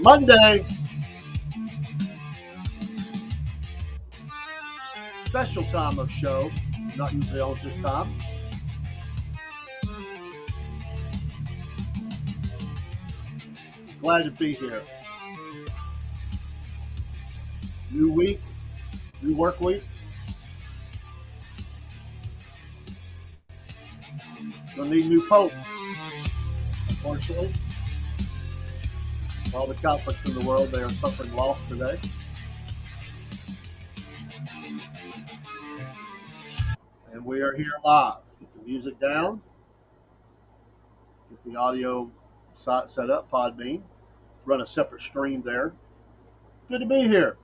Monday, special time of show, not usually on at this time. Glad to be here. New week, new work week. Gonna need a new pope, unfortunately. All the Catholics in the world, they are suffering loss today. And we are here live. Get the music down, get the audio site set up, Podbean. Run a separate stream there. Good to be here.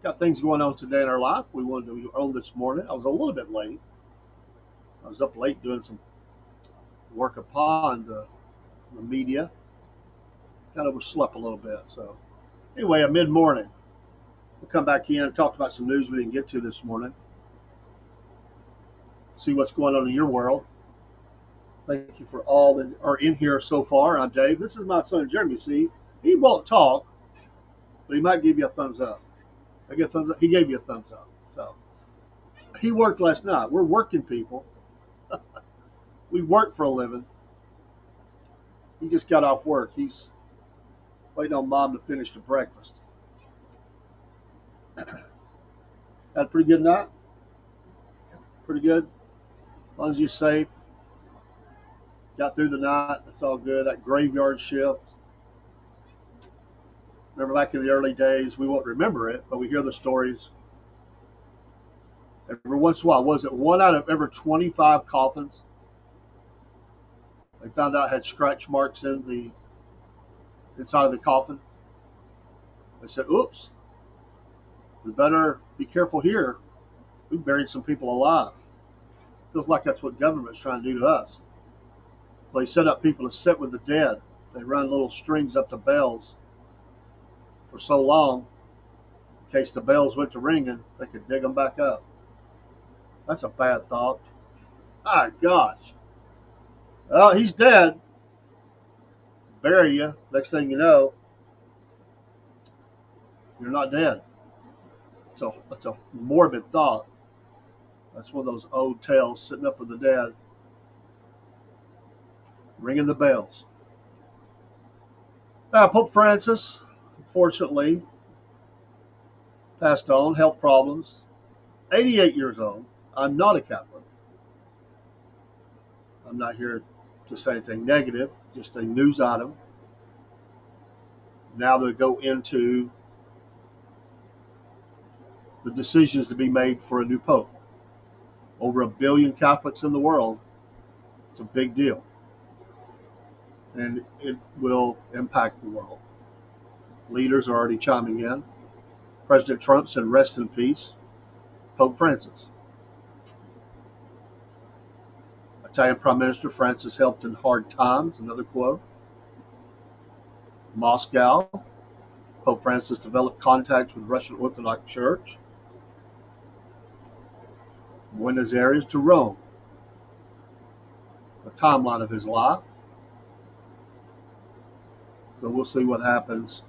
Got things going on today in our life. We wanted to be on this morning. I was a little bit late. I was up late doing some work upon the media. Kind of overslept a little bit. So anyway, a mid-morning. We'll come back in and talk about some news we didn't get to this morning. See what's going on in your world. Thank you for all that are in here so far. I'm Dave. This is my son Jeremy. See, he won't talk, but he might give you a thumbs up. I get thumbs up. He gave you a thumbs up. So he worked last night. We're working people. We work for a living. He just got off work. He's waiting on mom to finish the breakfast. Had a pretty good night. Pretty good. As long as you're safe. Got through the night. It's all good. That graveyard shift. Remember back in the early days, we won't remember it, but we hear the stories. Every once in a while, was it 1 out of every 25 coffins they found out had scratch marks in the inside of the coffin? They said, oops, we better be careful here. We buried some people alive. Feels like that's what government's trying to do to us. So they set up people to sit with the dead. They run little strings up the bells for so long, in case the bells went to ringing, they could dig them back up. That's a bad thought. My gosh. Well, he's dead. Bury you. Next thing you know, you're not dead. It's a morbid thought. That's one of those old tales, sitting up with the dead, ringing the bells. Now, Pope Francis, unfortunately, passed on, health problems, 88 years old. I'm not a Catholic. I'm not here to say anything negative, just a news item. Now to go into the decisions to be made for a new pope. Over 1 billion Catholics in the world. It's a big deal. And it will impact the world. Leaders are already chiming in. President Trump said, "Rest in peace, Pope Francis." Italian Prime Minister Francis helped in hard times, another quote. Moscow, Pope Francis developed contacts with the Russian Orthodox Church. Buenos Aires to Rome. The timeline of his life. So we'll see what happens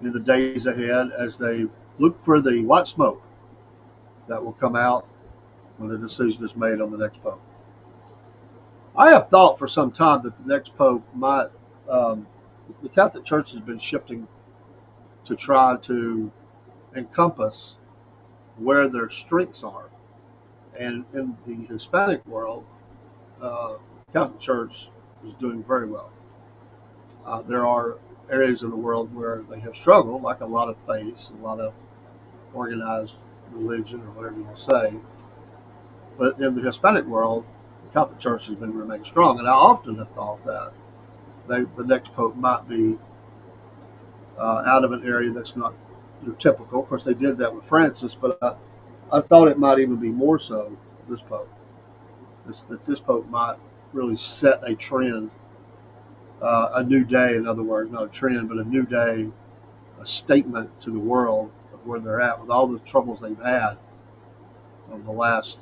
in the days ahead as they look for the white smoke that will come out when the decision is made on the next pope. I have thought for some time that the next pope might, the Catholic Church has been shifting to try to encompass where their strengths are. And in the Hispanic world, Catholic Church is doing very well. There are areas of the world where they have struggled, like a lot of faiths, a lot of organized religion, or whatever you want to say. But in the Hispanic world, the Catholic Church has been remaining strong. And I often have thought that the next pope might be out of an area that's not typical. Of course, they did that with Francis, but I thought it might even be more so this pope. That this pope might really set a trend, a new day, in other words, not a trend, but a new day, a statement to the world of where they're at with all the troubles they've had over the last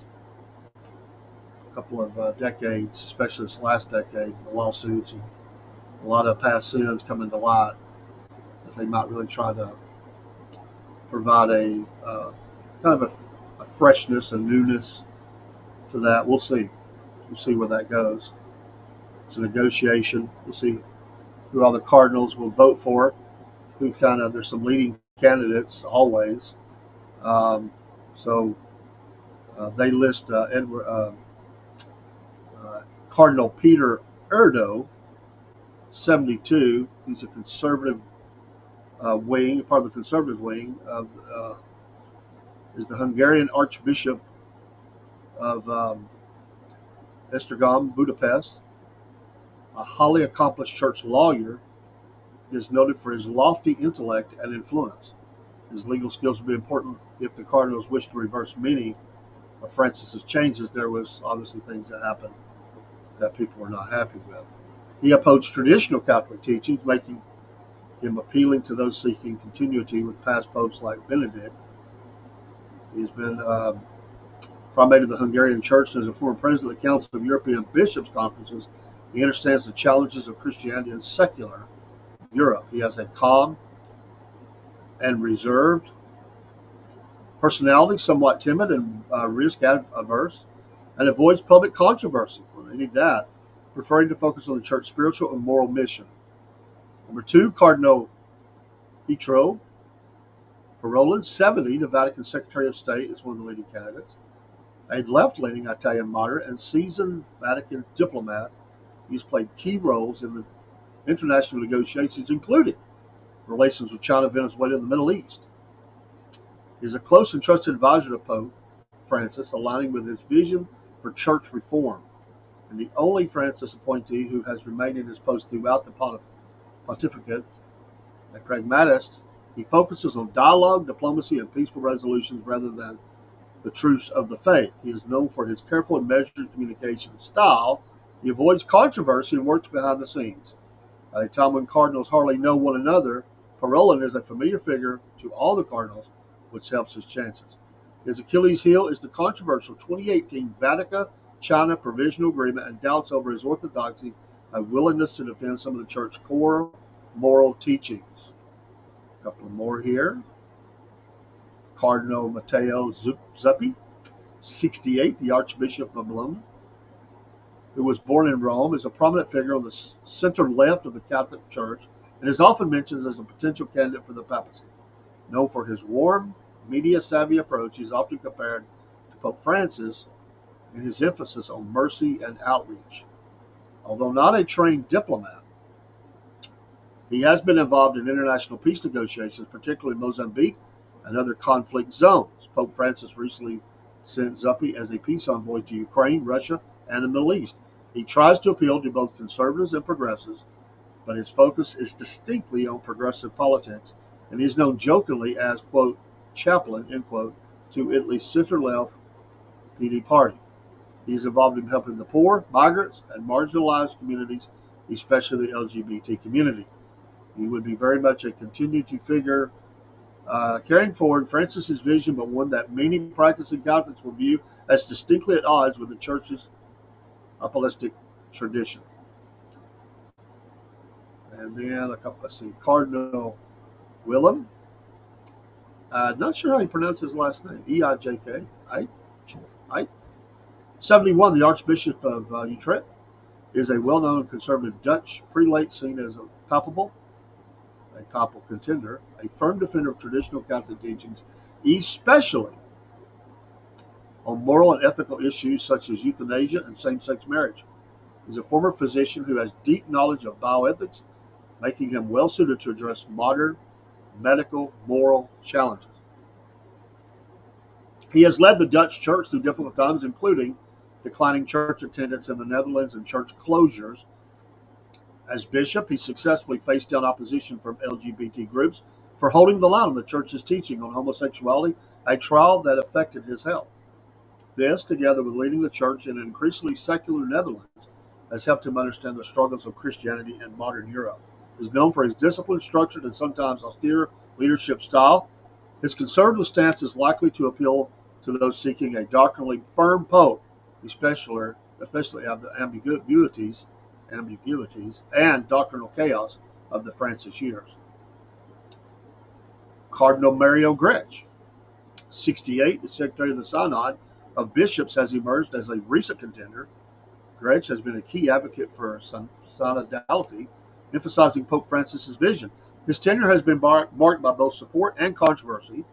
couple of decades, especially this last decade, the lawsuits and a lot of past sins coming to light, as they might really try to provide a kind of a freshness and newness to that. We'll see. We'll see where that goes. It's a negotiation. We'll see who all the cardinals will vote for. There's some leading candidates always. They list Cardinal Peter Erdo, 72. He's a conservative wing, part of the conservative wing of is the Hungarian Archbishop of Esztergom, Budapest. A highly accomplished church lawyer, is noted for his lofty intellect and influence. His legal skills will be important if the cardinals wish to reverse many of Francis's changes. There was obviously things that happened that people were not happy with. He upholds traditional Catholic teachings, making him appealing to those seeking continuity with past popes like Benedict. He's been primate of the Hungarian Church and as a former president of the Council of European Bishops' Conferences. He understands the challenges of Christianity in secular Europe. He has a calm and reserved personality, somewhat timid and risk averse, and avoids public controversy. Well, they need that, preferring to focus on the church's spiritual and moral mission. Number 2, Cardinal Pietro Parolin, 70, the Vatican Secretary of State, is one of the leading candidates. A left-leaning Italian moderate and seasoned Vatican diplomat, he's played key roles in the international negotiations, including relations with China, Venezuela, and the Middle East. He is a close and trusted advisor to Pope Francis, aligning with his vision for church reform, and the only Francis appointee who has remained in his post throughout the pontificate. A pragmatist, he focuses on dialogue, diplomacy, and peaceful resolutions rather than the truths of the faith. He is known for his careful and measured communication style He avoids controversy and works behind the scenes. At a time when cardinals hardly know one another, Parolin is a familiar figure to all the cardinals, which helps his chances. His Achilles heel is the controversial 2018 Vatican-China Provisional Agreement and doubts over his orthodoxy and willingness to defend some of the church's core moral teachings. A couple more here. Cardinal Matteo Zuppi, 68, the Archbishop of Bologna, who was born in Rome, is a prominent figure on the center left of the Catholic Church and is often mentioned as a potential candidate for the papacy. Known for his warm, media-savvy approach, he is often compared to Pope Francis in his emphasis on mercy and outreach. Although not a trained diplomat, he has been involved in international peace negotiations, particularly in Mozambique and other conflict zones. Pope Francis recently sent Zuppi as a peace envoy to Ukraine, Russia, and the Middle East. He tries to appeal to both conservatives and progressives, but his focus is distinctly on progressive politics, and he is known jokingly as, quote, chaplain, end quote, to Italy's center-left PD party. He is involved in helping the poor, migrants, and marginalized communities, especially the LGBT community. He would be very much a continuity figure, carrying forward Francis's vision, but one that many practicing Catholics will view as distinctly at odds with the Church's apostolic tradition. And then Cardinal Willem. Not sure how you pronounce his last name. E-I-J-K. 71, the Archbishop of Utrecht, is a well-known conservative Dutch prelate seen as a papal contender, a firm defender of traditional Catholic teachings, especially on moral and ethical issues such as euthanasia and same-sex marriage. He's a former physician who has deep knowledge of bioethics, making him well-suited to address modern medical moral challenges. He has led the Dutch church through difficult times, including declining church attendance in the Netherlands and church closures. As bishop, he successfully faced down opposition from LGBT groups for holding the line on the church's teaching on homosexuality, a trial that affected his health. This, together with leading the church in an increasingly secular Netherlands, has helped him understand the struggles of Christianity in modern Europe. He is known for his disciplined, structured, and sometimes austere leadership style. His conservative stance is likely to appeal to those seeking a doctrinally firm pope, especially of the ambiguities and doctrinal chaos of the Francis years. Cardinal Mario Grech, 68, the Secretary of the Synod of Bishops, has emerged as a recent contender. Grech has been a key advocate for synodality, emphasizing Pope Francis's vision. His tenure has been marked by both support and controversy.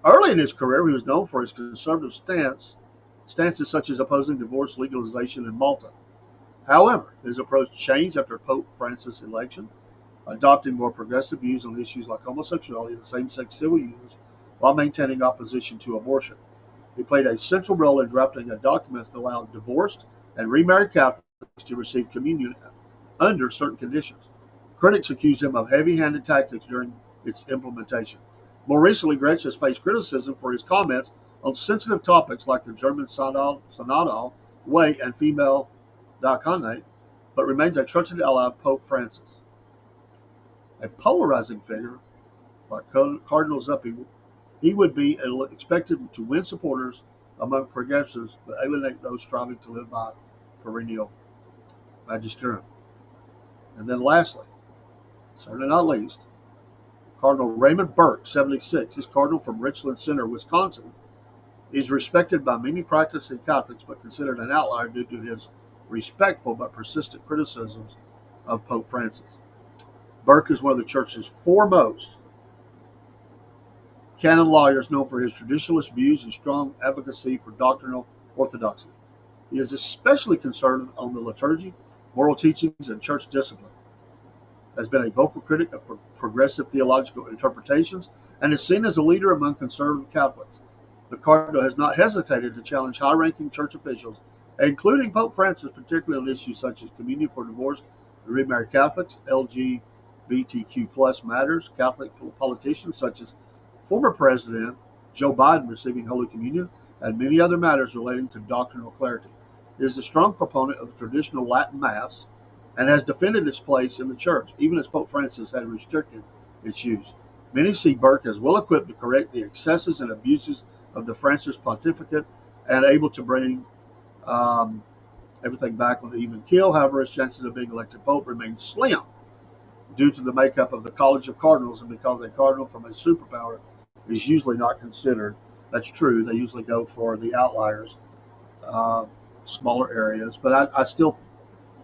Early in his career, he was known for his conservative stances such as opposing divorce legalization in Malta. However, his approach changed after Pope Francis' election, adopting more progressive views on issues like homosexuality and same-sex civil unions while maintaining opposition to abortion. He played a central role in drafting a document that allowed divorced and remarried Catholics to receive communion under certain conditions. Critics accused him of heavy-handed tactics during its implementation. More recently, Grech has faced criticism for his comments on sensitive topics like the German synodal way and female diaconate, but remains a trusted ally of Pope Francis. A polarizing figure like Cardinal Zuppi, he would be expected to win supporters among progressives, but alienate those striving to live by perennial magisterium. And then lastly, certainly not least, Cardinal Raymond Burke, 76, this cardinal from Richland Center, Wisconsin, is respected by many practicing Catholics, but considered an outlier due to his respectful but persistent criticisms of Pope Francis. Burke is one of the church's foremost canon lawyers, known for his traditionalist views and strong advocacy for doctrinal orthodoxy. He is especially concerned on the liturgy, moral teachings, and church discipline. Has been a vocal critic of progressive theological interpretations and is seen as a leader among conservative Catholics. The cardinal has not hesitated to challenge high-ranking church officials, including Pope Francis, particularly on issues such as communion for divorced and remarried Catholics, LGBTQ+ matters, Catholic politicians such as former President Joe Biden receiving Holy Communion, and many other matters relating to doctrinal clarity. is a strong proponent of the traditional Latin Mass and has defended its place in the Church, even as Pope Francis had restricted its use. Many see Burke as well equipped to correct the excesses and abuses of the Francis pontificate and able to bring everything back on the even keel. However, his chances of being elected Pope remain slim due to the makeup of the College of Cardinals, and because a cardinal from a superpower is usually not considered. That's true. They usually go for the outliers, smaller areas. But I still,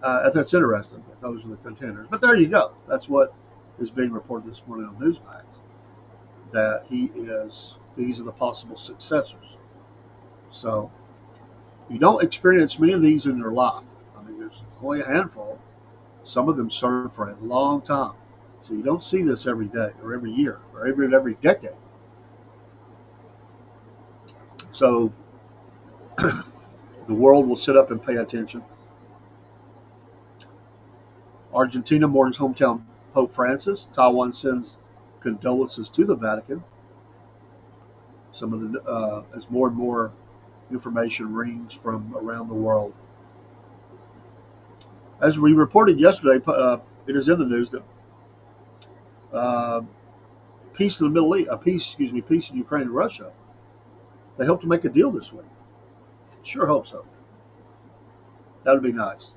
that's interesting. Those are the contenders. But there you go. That's what is being reported this morning on Newsmax, that these are the possible successors. So you don't experience many of these in your life. I mean, there's only a handful. Some of them serve for a long time. So you don't see this every day or every year or every decade. So the world will sit up and pay attention. Argentina mourns hometown Pope Francis. Taiwan sends condolences to the Vatican. Some of the as more and more information rings from around the world. As we reported yesterday, it is in the news that peace in the Middle East, peace in Ukraine and Russia. They hope to make a deal this week. Sure hope so. That would be nice.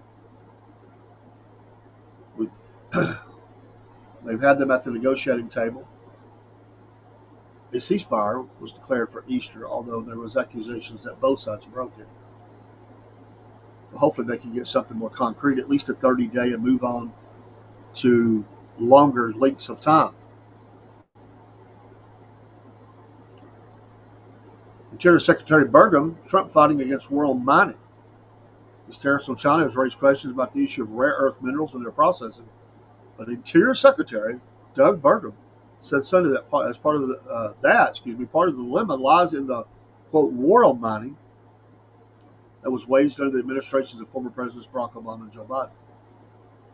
They've had them at the negotiating table. A ceasefire was declared for Easter, although there was accusations that both sides broke it. But hopefully they can get something more concrete, at least a 30-day, and move on to longer lengths of time. Interior Secretary Burgum, Trump fighting against world mining. His tariffs on China has raised questions about the issue of rare earth minerals and their processing. But Interior Secretary Doug Burgum said Sunday that as part of part of the dilemma lies in the quote war on mining that was waged under the administrations of former Presidents Barack Obama and Joe Biden.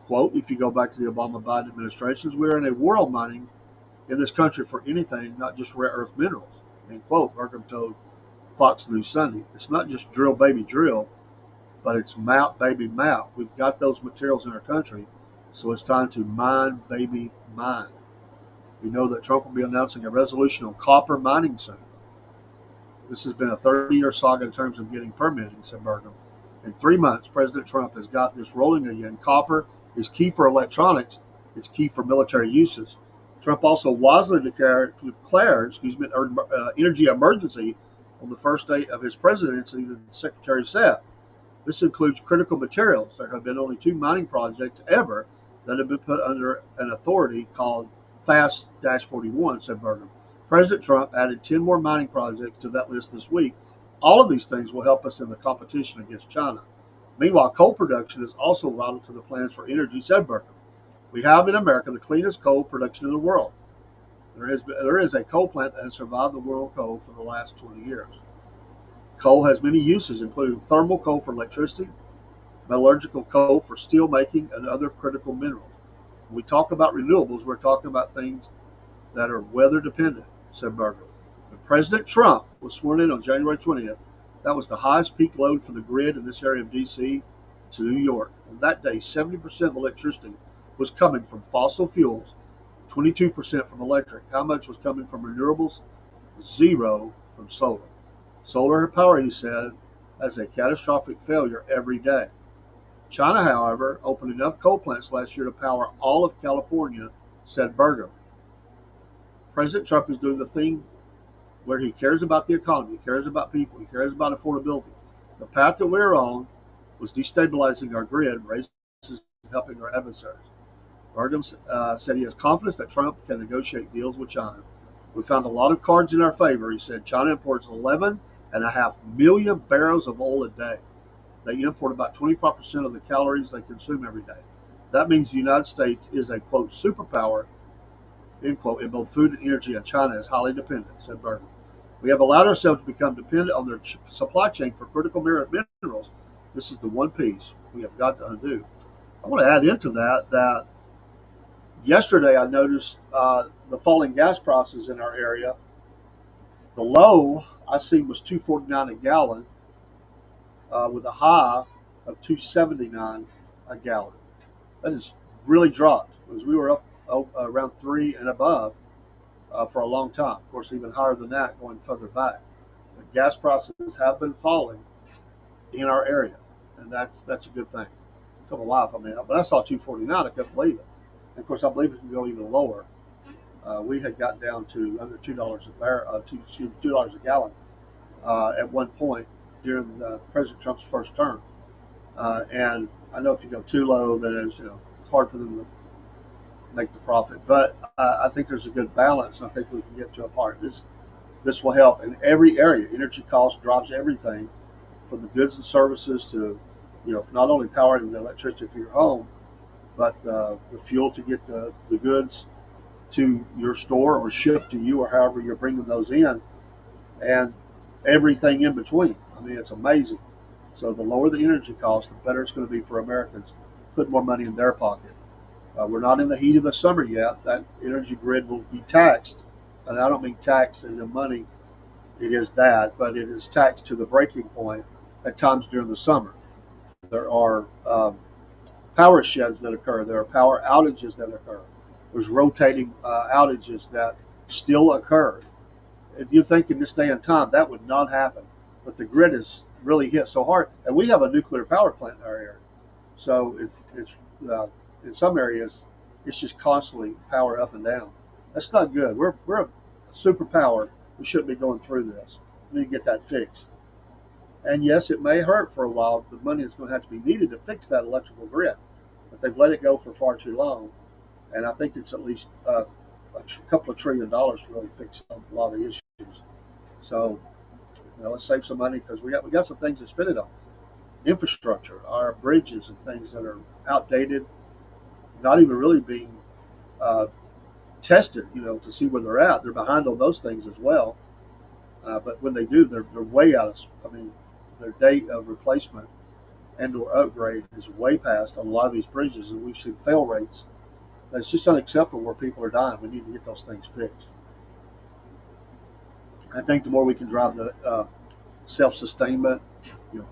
Quote, if you go back to the Obama-Biden administrations, we're in a war on mining in this country for anything, not just rare earth minerals. End quote, Burgum told Fox News Sunday. It's not just drill, baby, drill, but it's mount, baby, mount. We've got those materials in our country, so it's time to mine, baby, mine. We know that Trump will be announcing a resolution on copper mining soon. This has been a 30-year saga in terms of getting permitting, said Burgum. In 3 months, President Trump has got this rolling again. Copper is key for electronics. It's key for military uses. Trump also wisely declared energy emergency on the first day of his presidency, the secretary said. This includes critical materials. There have been only 2 mining projects ever that have been put under an authority called FAST-41, said Burgum. President Trump added 10 more mining projects to that list this week. All of these things will help us in the competition against China. Meanwhile, coal production is also vital to the plans for energy, said Burgum. We have in America the cleanest coal production in the world. There is a coal plant that has survived the world coal for the last 20 years. Coal has many uses, including thermal coal for electricity, metallurgical coal for steel making, and other critical minerals. When we talk about renewables, we're talking about things that are weather dependent, said Burgum. When President Trump was sworn in on January 20th, that was the highest peak load for the grid in this area of D.C. to New York. On that day, 70% of electricity was coming from fossil fuels, 22% from electric. How much was coming from renewables? 0 from solar. Solar power, he said, has a catastrophic failure every day. China, however, opened enough coal plants last year to power all of California, said Burgum. President Trump is doing the thing where he cares about the economy, he cares about people, he cares about affordability. The path that we're on was destabilizing our grid, raising and helping our adversaries. Burgum said he has confidence that Trump can negotiate deals with China. We found a lot of cards in our favor, he said. China imports 11.5 million barrels of oil a day. They import about 25% of the calories they consume every day. That means the United States is a, quote, superpower, end quote, in both food and energy, and China is highly dependent, said Burgum. We have allowed ourselves to become dependent on their supply chain for critical minerals. This is the one piece we have got to undo. I want to add into that yesterday I noticed the falling gas prices in our area. The low I seen was $2.49 a gallon, with a high of $2.79 a gallon. That has really dropped because we were up around 3 and above for a long time. Of course, even higher than that going further back. But gas prices have been falling in our area, and that's a good thing. It took a while for me, but I saw 2.49. I couldn't believe it. And of course, I believe it can go even lower. We had got down to under $2 a barrel, $2 a gallon at one point during President Trump's first term. And I know if you go too low, then it's hard for them to make the profit. But I think there's a good balance. I think we can get to a part. This will help in every area. Energy cost drops everything from the goods and services to not only powering the electricity for your home, but the fuel to get the goods to your store or shipped to you or however you're bringing those in, and everything in between. I mean, it's amazing. So the lower the energy cost, the better it's going to be for Americans, put more money in their pocket. We're not in the heat of the summer yet. That energy grid will be taxed. And I don't mean taxed as in money. It is that, but it is taxed to the breaking point at times during the summer. There are power sheds that occur. There are power outages that occur. There's rotating outages that still occur. If you think in this day and time that would not happen, but the grid is really hit so hard, and we have a nuclear power plant in our area, so it's in some areas it's just constantly power up and down. That's not good. We're a superpower. We shouldn't be going through this. We need to get that fixed. And yes, it may hurt for a while. The money is going to have to be needed to fix that electrical grid, but they've let it go for far too long. And I think it's at least a couple of $1 trillion to really fix a lot of issues. So, let's save some money because we got some things to spend it on. Infrastructure, our bridges and things that are outdated, not even really being tested, to see where they're at. They're behind on those things as well. But when they do, they're way out of. I mean, their date of replacement and/or upgrade is way past on a lot of these bridges, and we've seen fail rates. It's just unacceptable where people are dying. We need to get those things fixed. I think the more we can drive the self-sustainment,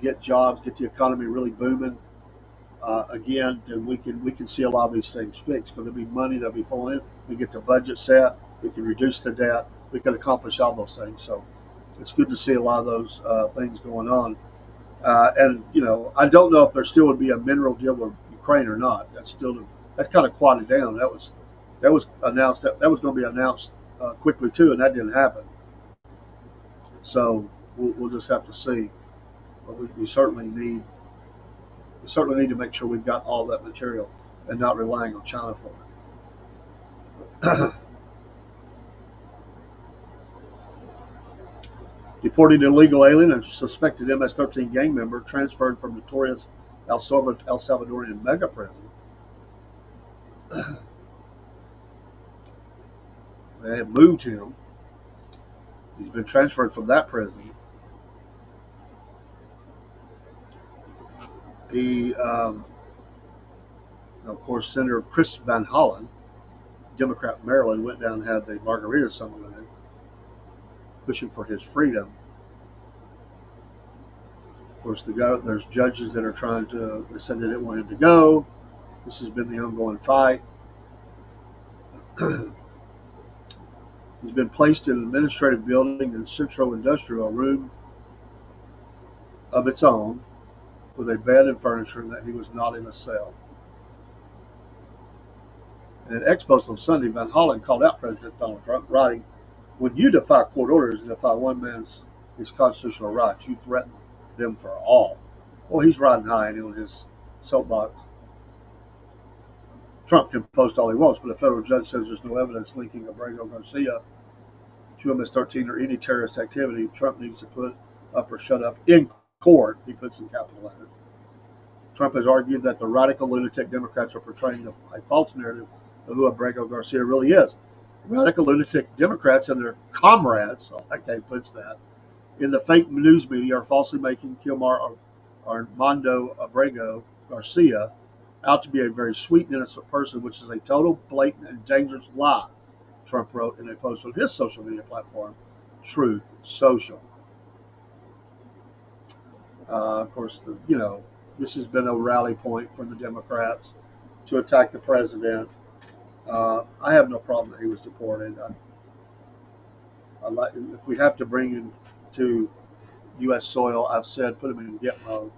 get jobs, get the economy really booming again, then we can see a lot of these things fixed because there'll be money that'll be flowing in. We get the budget set. We can reduce the debt. We can accomplish all those things. So it's good to see a lot of those things going on. And I don't know if there still would be a mineral deal with Ukraine or not. That's kind of quieted down. That was announced. That was going to be announced quickly too, and that didn't happen. So we'll just have to see. But we certainly need to make sure we've got all that material and not relying on China for it. Deported illegal alien and suspected MS-13 gang member transferred from notorious El Salvadorian mega prison. They have moved him. He's been transferred from that prison. Of course, Senator Chris Van Hollen, Democrat from Maryland, went down and had the margarita summit with him, pushing for his freedom. Of course, there's judges that are they said they didn't want him to go. This has been the ongoing fight. He's been placed in an administrative building in Centro Industrial, room of its own, with a bed and furniture, and that he was not in a cell. In an ex-post on Sunday, Van Hollen called out President Donald Trump, writing, "When you defy court orders and defy his constitutional rights, you threaten them for all." Well, he's riding high on his soapbox. Trump can post all he wants, but a federal judge says there's no evidence linking Abrego Garcia to MS-13 or any terrorist activity. Trump needs to put up or shut up in court, he puts in capital letters. Trump has argued that the radical lunatic Democrats are portraying a false narrative of who Abrego Garcia really is. Radical lunatic Democrats and their comrades, like he puts that, in the fake news media are falsely making Kilmar Armando Abrego Garcia out to be a very sweet and innocent person, which is a total, blatant, and dangerous lie, Trump wrote in a post on his social media platform, Truth Social. Of course, This has been a rally point for the Democrats to attack the president. I have no problem that he was deported. If we have to bring him to U.S. soil, I've said put him in Gitmo.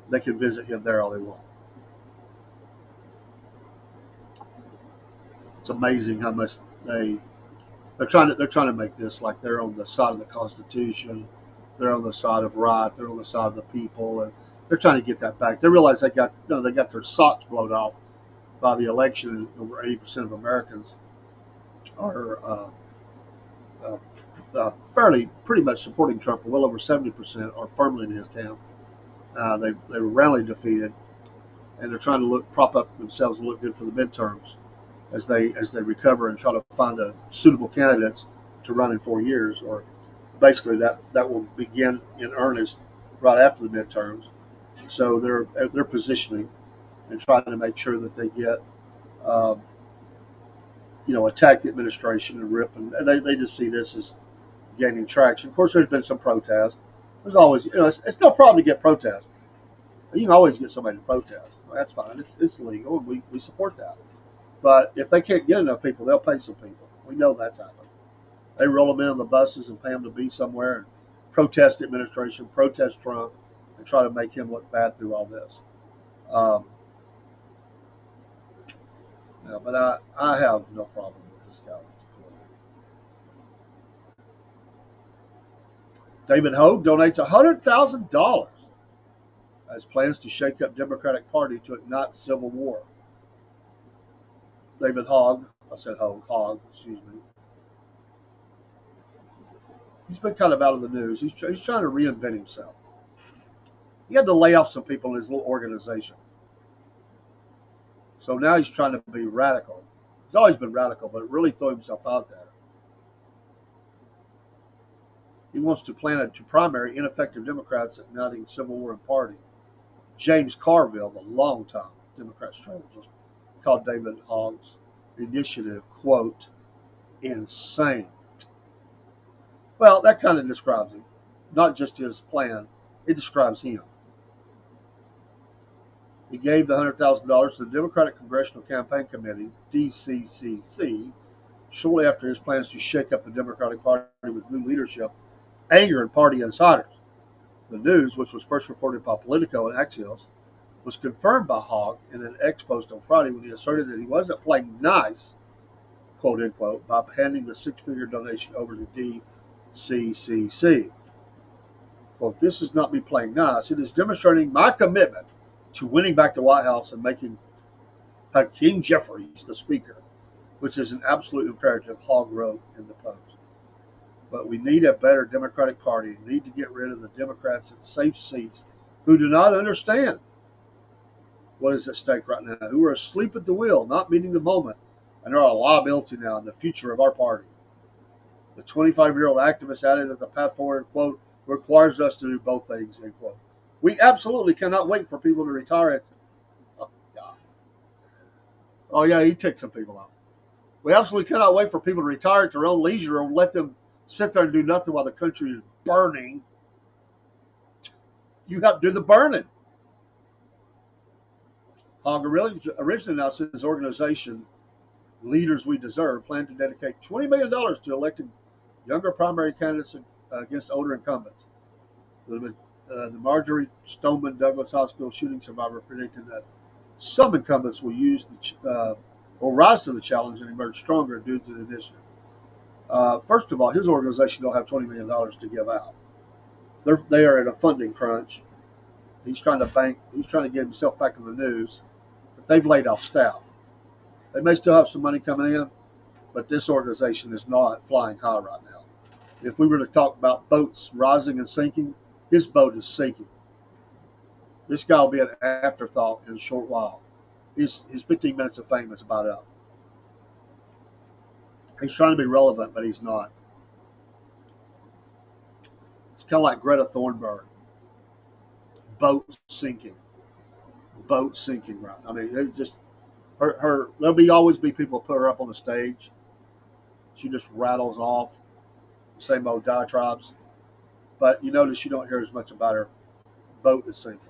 They can visit him there all they want. It's amazing how much they're trying to make this like they're on the side of the Constitution, they're on the side of right, they're on the side of the people, and they're trying to get that back. They realize they got their socks blown off by the election, and over 80% of Americans are uh, fairly pretty much supporting Trump. Well over 70% are firmly in his camp. They were roundly defeated, and they're trying to prop up themselves and look good for the midterms as they recover and try to find a suitable candidates to run in 4 years, or basically that will begin in earnest right after the midterms. So they're positioning and trying to make sure that they get um, attack the administration and rip, and they just see this as gaining traction. Of course, there's been some protests. There's always, it's no problem to get protests. You can always get somebody to protest. That's fine. It's legal, and we support that. But if they can't get enough people, they'll pay some people. We know that's happened. They roll them in on the buses and pay them to be somewhere and protest the administration, protest Trump, and try to make him look bad through all this. Um, but I have no problem with this guy. David Hogue donates $100,000 as plans to shake up Democratic Party to ignite civil war. David Hogg, I said Hogg, excuse me. He's been kind of out of the news. He's trying to reinvent himself. He had to lay off some people in his little organization. So now he's trying to be radical. He's always been radical, but really throw himself out there. He wants to primary ineffective Democrats igniting civil war in party. James Carville, the longtime Democrat strategist, called David Hogg's initiative, quote, insane. Well, that kind of describes him. Not just his plan, it describes him. He gave the $100,000 to the Democratic Congressional Campaign Committee, DCCC, shortly after his plans to shake up the Democratic Party with new leadership angered party insiders. The news, which was first reported by Politico and Axios, was confirmed by Hogg in an X post on Friday when he asserted that he wasn't playing nice, quote unquote, by handing the six-figure donation over to DCCC. Quote, this is not me playing nice. It is demonstrating my commitment to winning back the White House and making Hakeem Jeffries the Speaker, which is an absolute imperative, Hogg wrote in the post. But we need a better Democratic Party. We need to get rid of the Democrats in safe seats who do not understand what is at stake right now, who are asleep at the wheel, not meeting the moment, and are a liability now in the future of our party. The 25-year-old activist added that the path forward, quote, requires us to do both things, end quote. We absolutely cannot wait for people to retire. Oh, yeah, he ticked some people off. We absolutely cannot wait for people to retire at their own leisure or let them sit there and do nothing while the country is burning. You have to do the burning. Hogg originally announced his organization, Leaders We Deserve, planned to dedicate $20 million to electing younger primary candidates against older incumbents. The Marjory Stoneman Douglas High School shooting survivor predicted that some incumbents will rise to the challenge and emerge stronger due to the initiative. First of all, his organization don't have $20 million to give out. They are in a funding crunch. He's trying to get himself back in the news, but they've laid off staff. They may still have some money coming in, but this organization is not flying high right now. If we were to talk about boats rising and sinking, his boat is sinking. This guy will be an afterthought in a short while. His 15 minutes of fame is about up. He's trying to be relevant, but he's not. It's kind of like Greta Thunberg. Boat sinking. Boat sinking, right? I mean, it just there'll always be people put her up on the stage. She just rattles off the same old diatribes. But you notice you don't hear as much about her boat is sinking.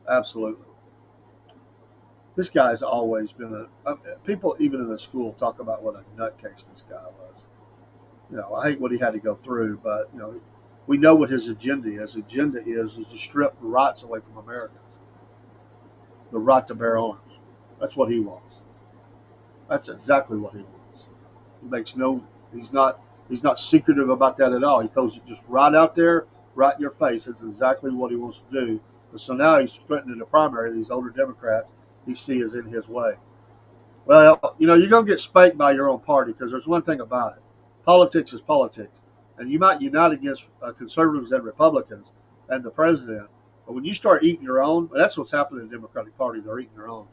Absolutely. This guy's always been people even in the school talk about what a nutcase this guy was. I hate what he had to go through, but we know what his agenda is. His agenda is to strip rights away from Americans, the right to bear arms. That's what he wants. That's exactly what he wants. He makes no. He's not. He's not secretive about that at all. He throws it just right out there, right in your face. That's exactly what he wants to do. But so now he's threatening the primary. These older Democrats he sees is in his way. Well, you're going to get spanked by your own party because there's one thing about it. Politics is politics. And you might unite against conservatives and Republicans and the president. But when you start eating your own, that's what's happening in the Democratic Party. They're eating their own.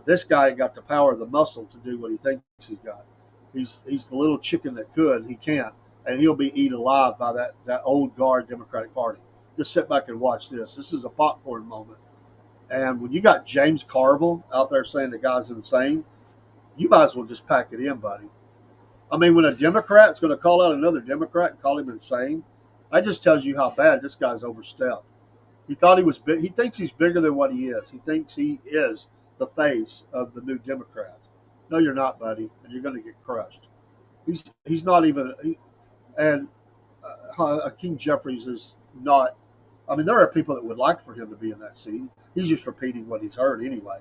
This guy got the power of the muscle to do what he thinks he's got. He's the little chicken that could. He can't. And he'll be eaten alive by that old guard Democratic Party. Just sit back and watch this. This is a popcorn moment. And when you got James Carville out there saying the guy's insane, you might as well just pack it in, buddy. I mean, when a Democrat's going to call out another Democrat and call him insane, that just tells you how bad this guy's overstepped. He thought he was big. He thinks he's bigger than what he is. He thinks he is the face of the new Democrats. No, you're not, buddy, and you're going to get crushed. He's not even. And Hakeem Jeffries is not. I mean, there are people that would like for him to be in that seat. He's just repeating what he's heard anyway,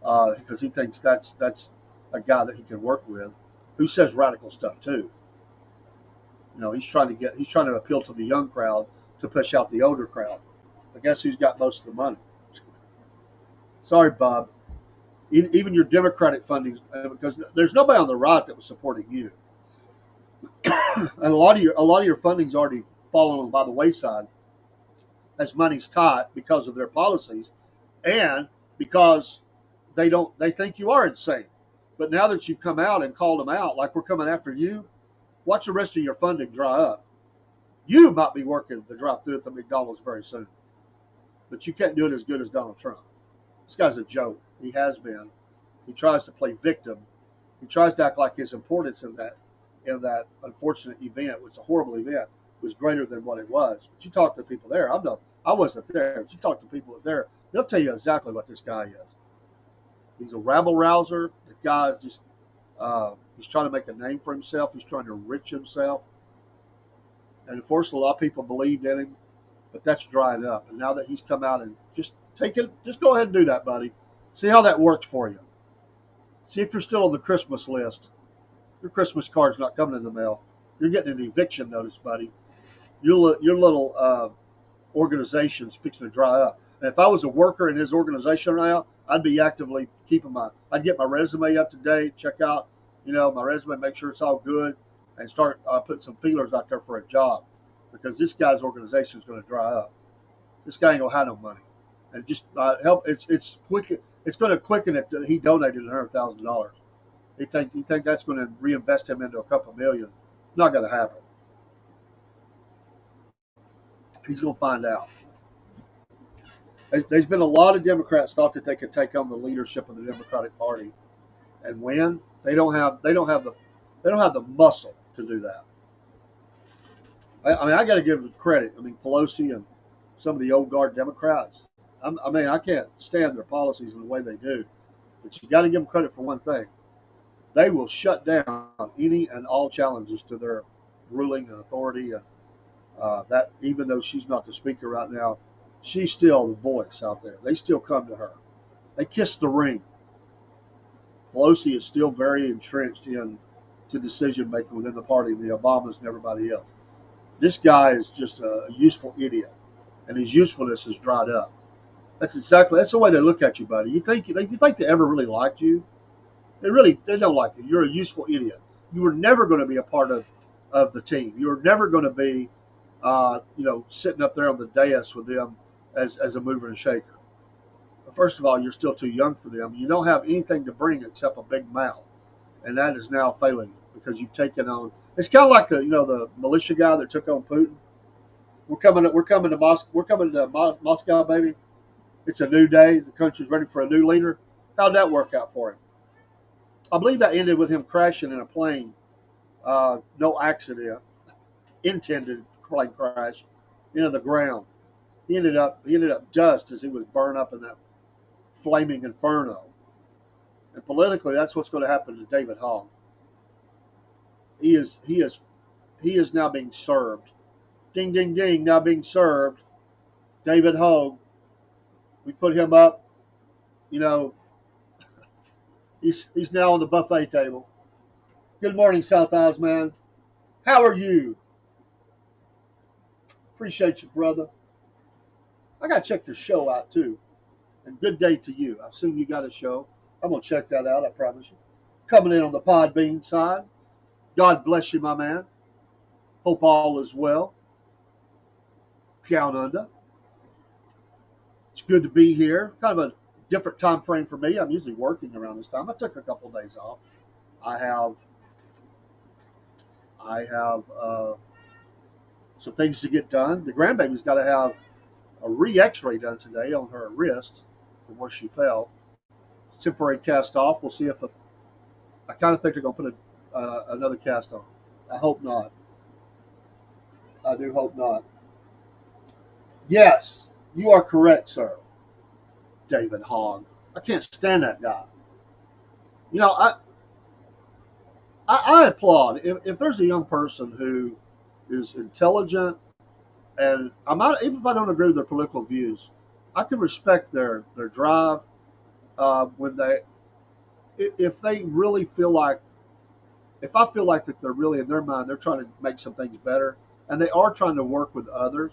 because he thinks that's a guy that he can work with, who says radical stuff too. He's trying to appeal to the young crowd to push out the older crowd. I guess who's got most of the money? Sorry, Bob. Even your Democratic funding, because there's nobody on the right that was supporting you, and a lot of your funding's already fallen by the wayside as money's tight because of their policies, and because they think you are insane. But now that you've come out and called them out, like we're coming after you, watch the rest of your funding dry up. You might be working the drive-through at the McDonald's very soon, but you can't do it as good as Donald Trump. This guy's a joke. He has been. He tries to play victim. He tries to act like his importance in that unfortunate event, which was a horrible event, was greater than what it was. But you talk to people there. I wasn't there. But you talk to people that there, they'll tell you exactly what this guy is. He's a rabble rouser. The guy is just he's trying to make a name for himself. He's trying to enrich himself. And unfortunately, a lot of people believed in him, but that's dried up. And now that he's come out and just go ahead and do that, buddy. See how that works for you. See if you're still on the Christmas list. Your Christmas card's not coming in the mail. You're getting an eviction notice, buddy. Your little organization's fixing to dry up. And if I was a worker in his organization right now, I'd be actively I'd get my resume up to date, check out, my resume, make sure it's all good, and start putting some feelers out there for a job, because this guy's organization is going to dry up. This guy ain't gonna have no money, and just help. It's quick. It's going to quicken it that he donated $100,000. He think that's going to reinvest him into a couple million. It's not going to happen. He's going to find out. There's been a lot of Democrats thought that they could take on the leadership of the Democratic Party and win. They don't have the muscle to do that. I mean, I got to give them credit. I mean, Pelosi and some of the old guard Democrats. I can't stand their policies and the way they do, but you got to give them credit for one thing: they will shut down any and all challenges to their ruling and authority. And that, even though she's not the speaker right now, she's still the voice out there. They still come to her. They kiss the ring. Pelosi is still very entrenched into decision making within the party, the Obamas and everybody else. This guy is just a useful idiot, and his usefulness is dried up. That's the way they look at you, buddy. You think they ever really liked you? They don't like you. You're a useful idiot. You were never going to be a part of the team. You were never going to be, sitting up there on the dais with them as a mover and shaker. But first of all, you're still too young for them. You don't have anything to bring except a big mouth, and that is now failing you because you've taken on. It's kind of like the militia guy that took on Putin. We're coming to Moscow. We're coming to Moscow, baby. It's a new day. The country's ready for a new leader. How'd that work out for him? I believe that ended with him crashing in a plane. No accident. Intended plane crash into the ground. He ended up dust as he was burned up in that flaming inferno. And politically, that's what's going to happen to David Hogg. He is now being served. Ding ding ding, now being served. David Hogg. We put him up. You know, he's now on the buffet table. Good morning, South Isles man. How are you? Appreciate you, brother. I gotta check your show out too. And good day to you. I assume you got a show. I'm gonna check that out. I promise you. Coming in on the Podbean side. God bless you, my man. Hope all is well. Down under. It's good to be here. Kind of a different time frame for me. I'm usually working around this time. I took a couple of days off. I have some things to get done. The grandbaby's got to have a re-X-ray done today on her wrist from where she fell. Temporary cast off. We'll see if I kind of think they're going to put another cast on. I hope not. I do hope not. Yes, you are correct, sir. David Hogg. I can't stand that guy. You know, I applaud if there's a young person who is intelligent, and I'm not, even if I don't agree with their political views, I can respect their drive when if they really feel like, if I feel like that they're really in their mind they're trying to make some things better, and they are trying to work with others,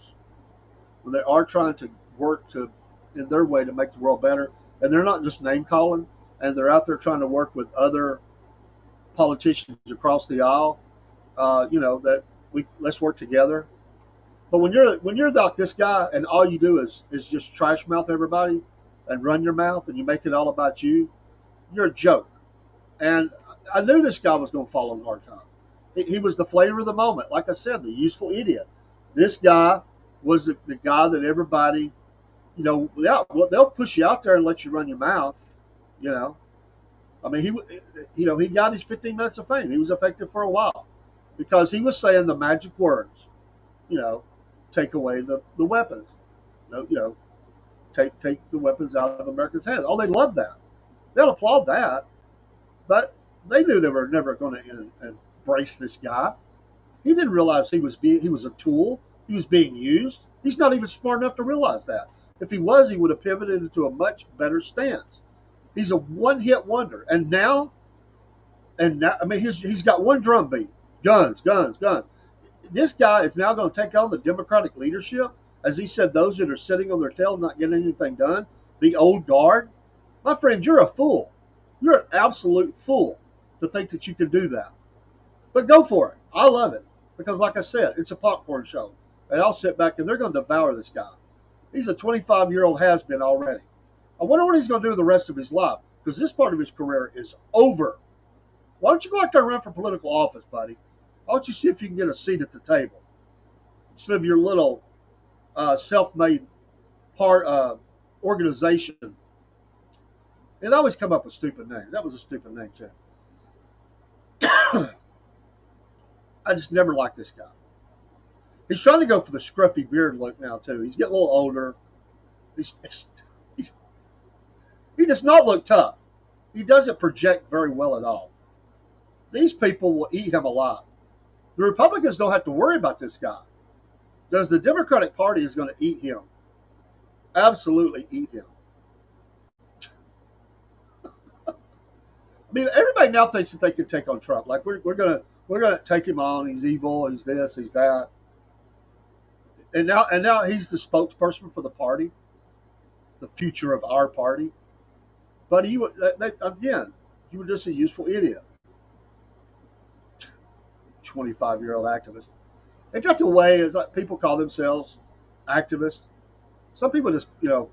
when they are trying to work to in their way to make the world better, and they're not just name calling, and they're out there trying to work with other politicians across the aisle, that let's work together. But when you're like this guy, and all you do is just trash mouth everybody and run your mouth, and you make it all about you, you're a joke. And I knew this guy was going to fall on hard time. He was the flavor of the moment. Like I said, the useful idiot. This guy was the guy that everybody, yeah, well, they'll push you out there and let you run your mouth. You know, I mean, he got his 15 minutes of fame. He was effective for a while because he was saying the magic words. You know, take away the weapons. Take the weapons out of Americans' hands. Oh, they love that. They'll applaud that. But they knew they were never going to embrace this guy. He didn't realize he was a tool. He was being used. He's not even smart enough to realize that. If he was, he would have pivoted into a much better stance. He's a one-hit wonder, and now, I mean, he's got one drum beat: guns, guns, guns. This guy is now going to take on the Democratic leadership, as he said, those that are sitting on their tail not getting anything done, the old guard. My friend, you're a fool. You're an absolute fool to think that you can do that. But go for it. I love it because, like I said, it's a popcorn show, and I'll sit back and they're going to devour this guy. He's a 25-year-old has-been already. I wonder what he's going to do the rest of his life, because this part of his career is over. Why don't you go out there and run for political office, buddy? Why don't you see if you can get a seat at the table instead of your little self-made organization? It always come up with stupid names. That was a stupid name, too. I just never liked this guy. He's trying to go for the scruffy beard look now, too. He's getting a little older. He does not look tough. He doesn't project very well at all. These people will eat him alive. The Republicans don't have to worry about this guy. Because the Democratic Party is going to eat him. Absolutely eat him. I mean, everybody now thinks that they can take on Trump. Like we're gonna take him on. He's evil. He's this. He's that. And now he's the spokesperson for the party, the future of our party. But he was just a useful idiot. 25-year-old activist. They got the way is like people call themselves activists. Some people just and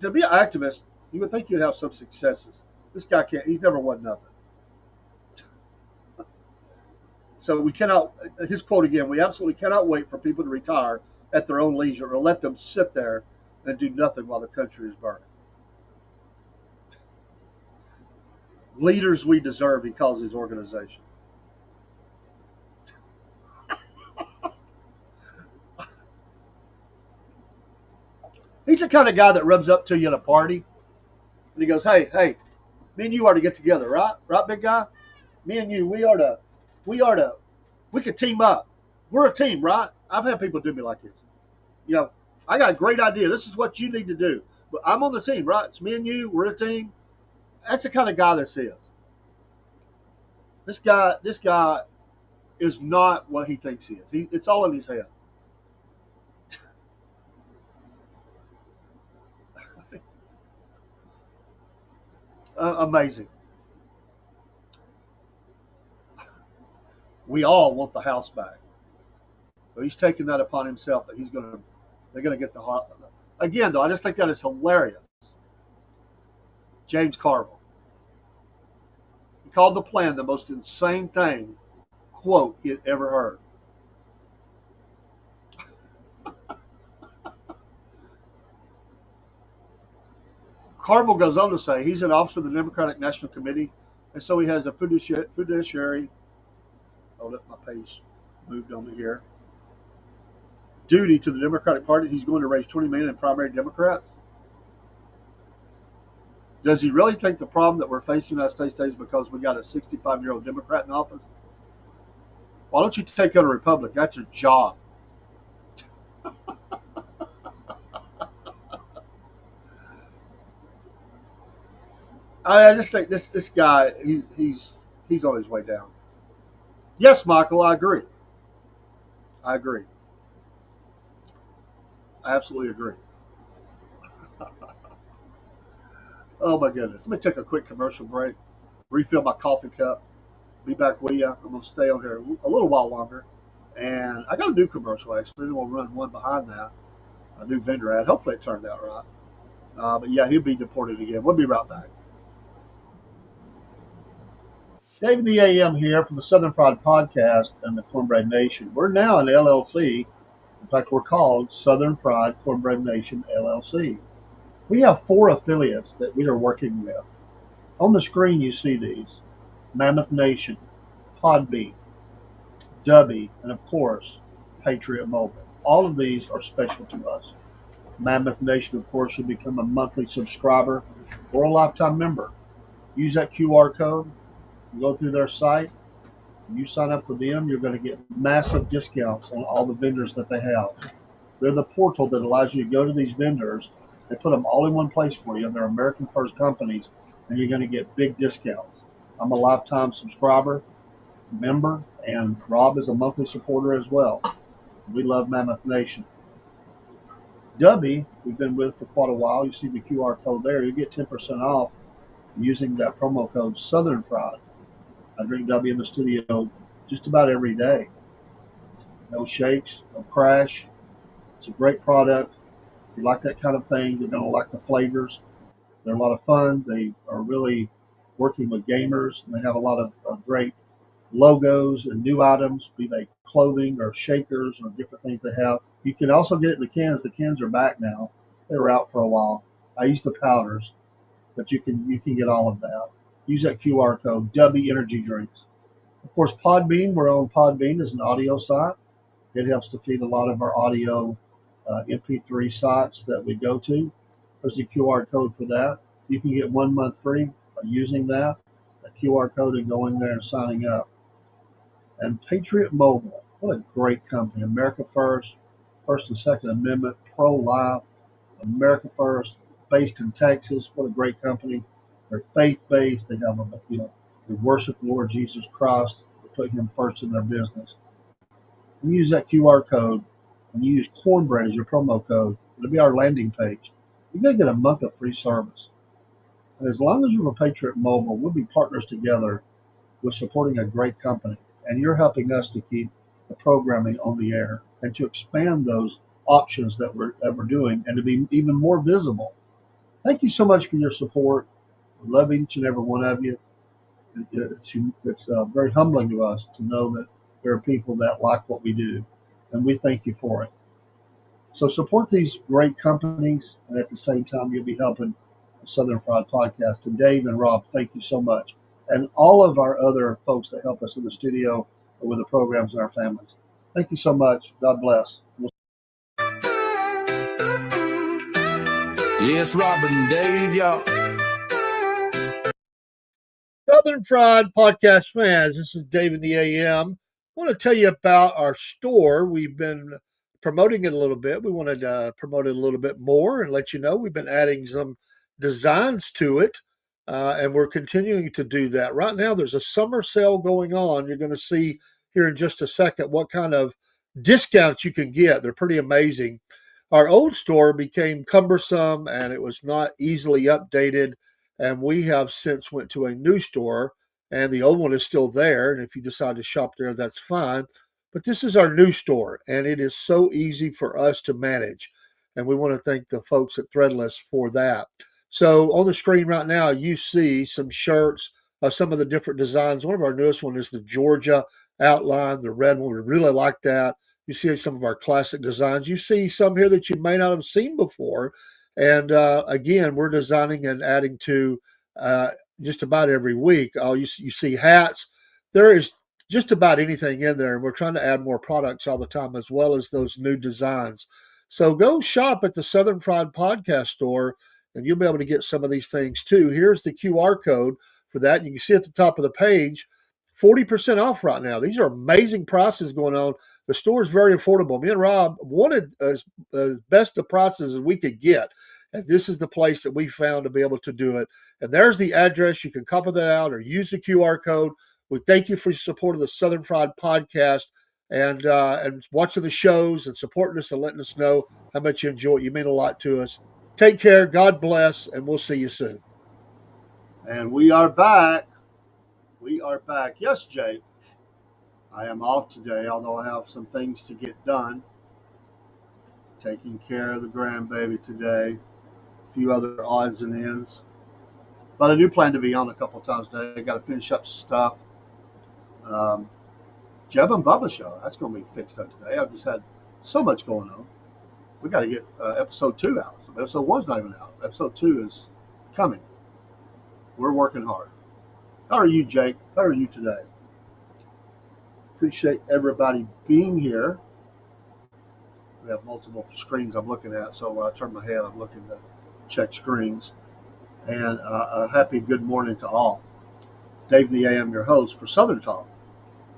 to be an activist, you would think you'd have some successes. This guy can't. He's never won nothing. So we cannot. His quote again: "We absolutely cannot wait for people to retire at their own leisure, or let them sit there and do nothing while the country is burning." Leaders we deserve, he calls his organization. He's the kind of guy that rubs up to you at a party and he goes, hey, me and you are to get together, right? Right, big guy? Me and you, we could team up. We're a team, right? I've had people do me like this. You know, I got a great idea. This is what you need to do. But I'm on the team, right? It's me and you. We're a team. That's the kind of guy this is. This guy is not what he thinks he is. It's all in his head. Amazing. We all want the house back. So he's taking that upon himself that they're gonna get the heart. Again, though, I just think that is hilarious. James Carville. He called the plan the most insane thing, quote, he had ever heard. Carville goes on to say he's an officer of the Democratic National Committee, and so he has a fiduciary. Hold up, my page moved on me here. Duty to the Democratic Party. He's going to raise $20 million in primary Democrats. Does he really think the problem that we're facing in the United States today is because we got a 65-year-old Democrat in office? Why don't you take out a Republican? That's your job. I just think this guy, he's on his way down. Yes, Michael, I agree. I absolutely agree. Oh my goodness. Let me take a quick commercial break, refill my coffee cup, be back with you. I'm going to stay on here a little while longer. And I got a new commercial actually. We'll run one behind that, a new vendor ad. Hopefully it turned out right. But yeah, he'll be deported again. We'll be right back. Dave the AM here from the Southern Fried Podcast and the Cornbread Nation. We're now an LLC. In fact, we're called Southern Fried Cornbread Nation LLC. We have 4 affiliates that we are working with. On the screen, you see these: Mammoth Nation, Podbean, Dubby, and of course, Patriot Mobile. All of these are special to us. Mammoth Nation, of course, will become a monthly subscriber or a lifetime member. Use that QR code. You go through their site. You sign up for them, you're going to get massive discounts on all the vendors that they have. They're the portal that allows you to go to these vendors. They put them all in one place for you. They're American first companies, and you're going to get big discounts. I'm a lifetime subscriber, member, and Rob is a monthly supporter as well. We love Mammoth Nation. Dubby, we've been with for quite a while. You see the QR code there. You get 10% off using that promo code Southern Fried. I drink Dubby in the studio just about every day. No shakes, no crash. It's a great product. If you like that kind of thing, you're going to like the flavors. They're a lot of fun. They are really working with gamers, and they have a lot of great logos and new items, be they clothing or shakers or different things they have. You can also get it in the cans. The cans are back now. They were out for a while. I use the powders, but you can get all of that. Use that QR code, Dubby Energy Drinks. Of course, Podbean, we're on Podbean as an audio site. It helps to feed a lot of our audio MP3 sites that we go to. There's a QR code for that. You can get 1 month free by using that QR code and going there and signing up. And Patriot Mobile, what a great company. America First, First and Second Amendment, pro-life, America First, based in Texas. What a great company. They're faith-based. They have they worship the Lord Jesus Christ. They put Him first in their business. You use that QR code and you use Cornbread as your promo code. It'll be our landing page. You're going to get a month of free service. And as long as you're a Patriot Mobile, we'll be partners together with supporting a great company. And you're helping us to keep the programming on the air and to expand those options that we're doing and to be even more visible. Thank you so much for your support. We love each and every one of you. It's very humbling to us to know that there are people that like what we do, and we thank you for it. So support these great companies, and at the same time, you'll be helping the Southern Fried Podcast. And Dave and Rob, thank you so much. And all of our other folks that help us in the studio or with the programs and our families. Thank you so much. God bless. Yes, Robert and Dave, y'all. Southern Fried Podcast fans, this is Dave in the AM. I want to tell you about our store. We've been promoting it a little bit. We wanted to promote it a little bit more and let you know we've been adding some designs to it, and we're continuing to do that. Right now, there's a summer sale going on. You're going to see here in just a second what kind of discounts you can get. They're pretty amazing. Our old store became cumbersome and it was not easily updated, and we have since went to a new store, and the old one is still there, and if you decide to shop there, that's fine. But this is our new store, and it is so easy for us to manage, and we want to thank the folks at Threadless for that. So on the screen right now you see some shirts of some of the different designs. One of our newest one is the Georgia outline, the red one. We really like that. You see some of our classic designs. You see some here that you may not have seen before. And again, we're designing and adding to just about every week. You see hats. There is just about anything in there, and we're trying to add more products all the time, as well as those new designs. So go shop at the Southern Fried Podcast store, and you'll be able to get some of these things too. Here's the QR code for that. You can see at the top of the page, 40% off right now. These are amazing prices going on. The store is very affordable. Me and Rob wanted as best the prices as we could get. And this is the place that we found to be able to do it. And there's the address. You can copy that out or use the QR code. We thank you for your support of the Southern Fried Podcast and watching the shows and supporting us and letting us know how much you enjoy it. You mean a lot to us. Take care. God bless. And we'll see you soon. And we are back. We are back. Yes, Jake. I am off today, although I have some things to get done. Taking care of the grandbaby today. A few other odds and ends. But I do plan to be on a couple of times today. I got to finish up some stuff. Jeb and Bubba show. That's going to be fixed up today. I've just had so much going on. We got to get episode 2 out. Episode 1's not even out. Episode 2 is coming. We're working hard. How are you, Jake? How are you today? Appreciate everybody being here. We have multiple screens I'm looking at, so when I turn my head, I'm looking to check screens. And a happy good morning to all. Dave the AM, your host for Southern Talk.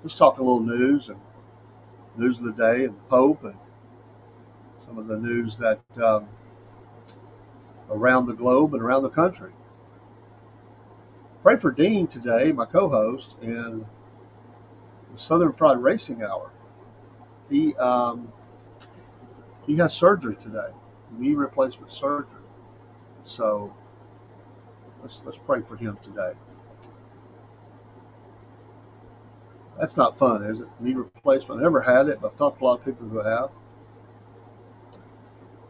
Just talk a little news and news of the day and the Pope and some of the news that around the globe and around the country. Pray for Dean today, my co-host, in the Southern Fried Racing Hour. He has surgery today, knee replacement surgery. So let's pray for him today. That's not fun, is it? Knee replacement. I never had it, but I've talked to a lot of people who have.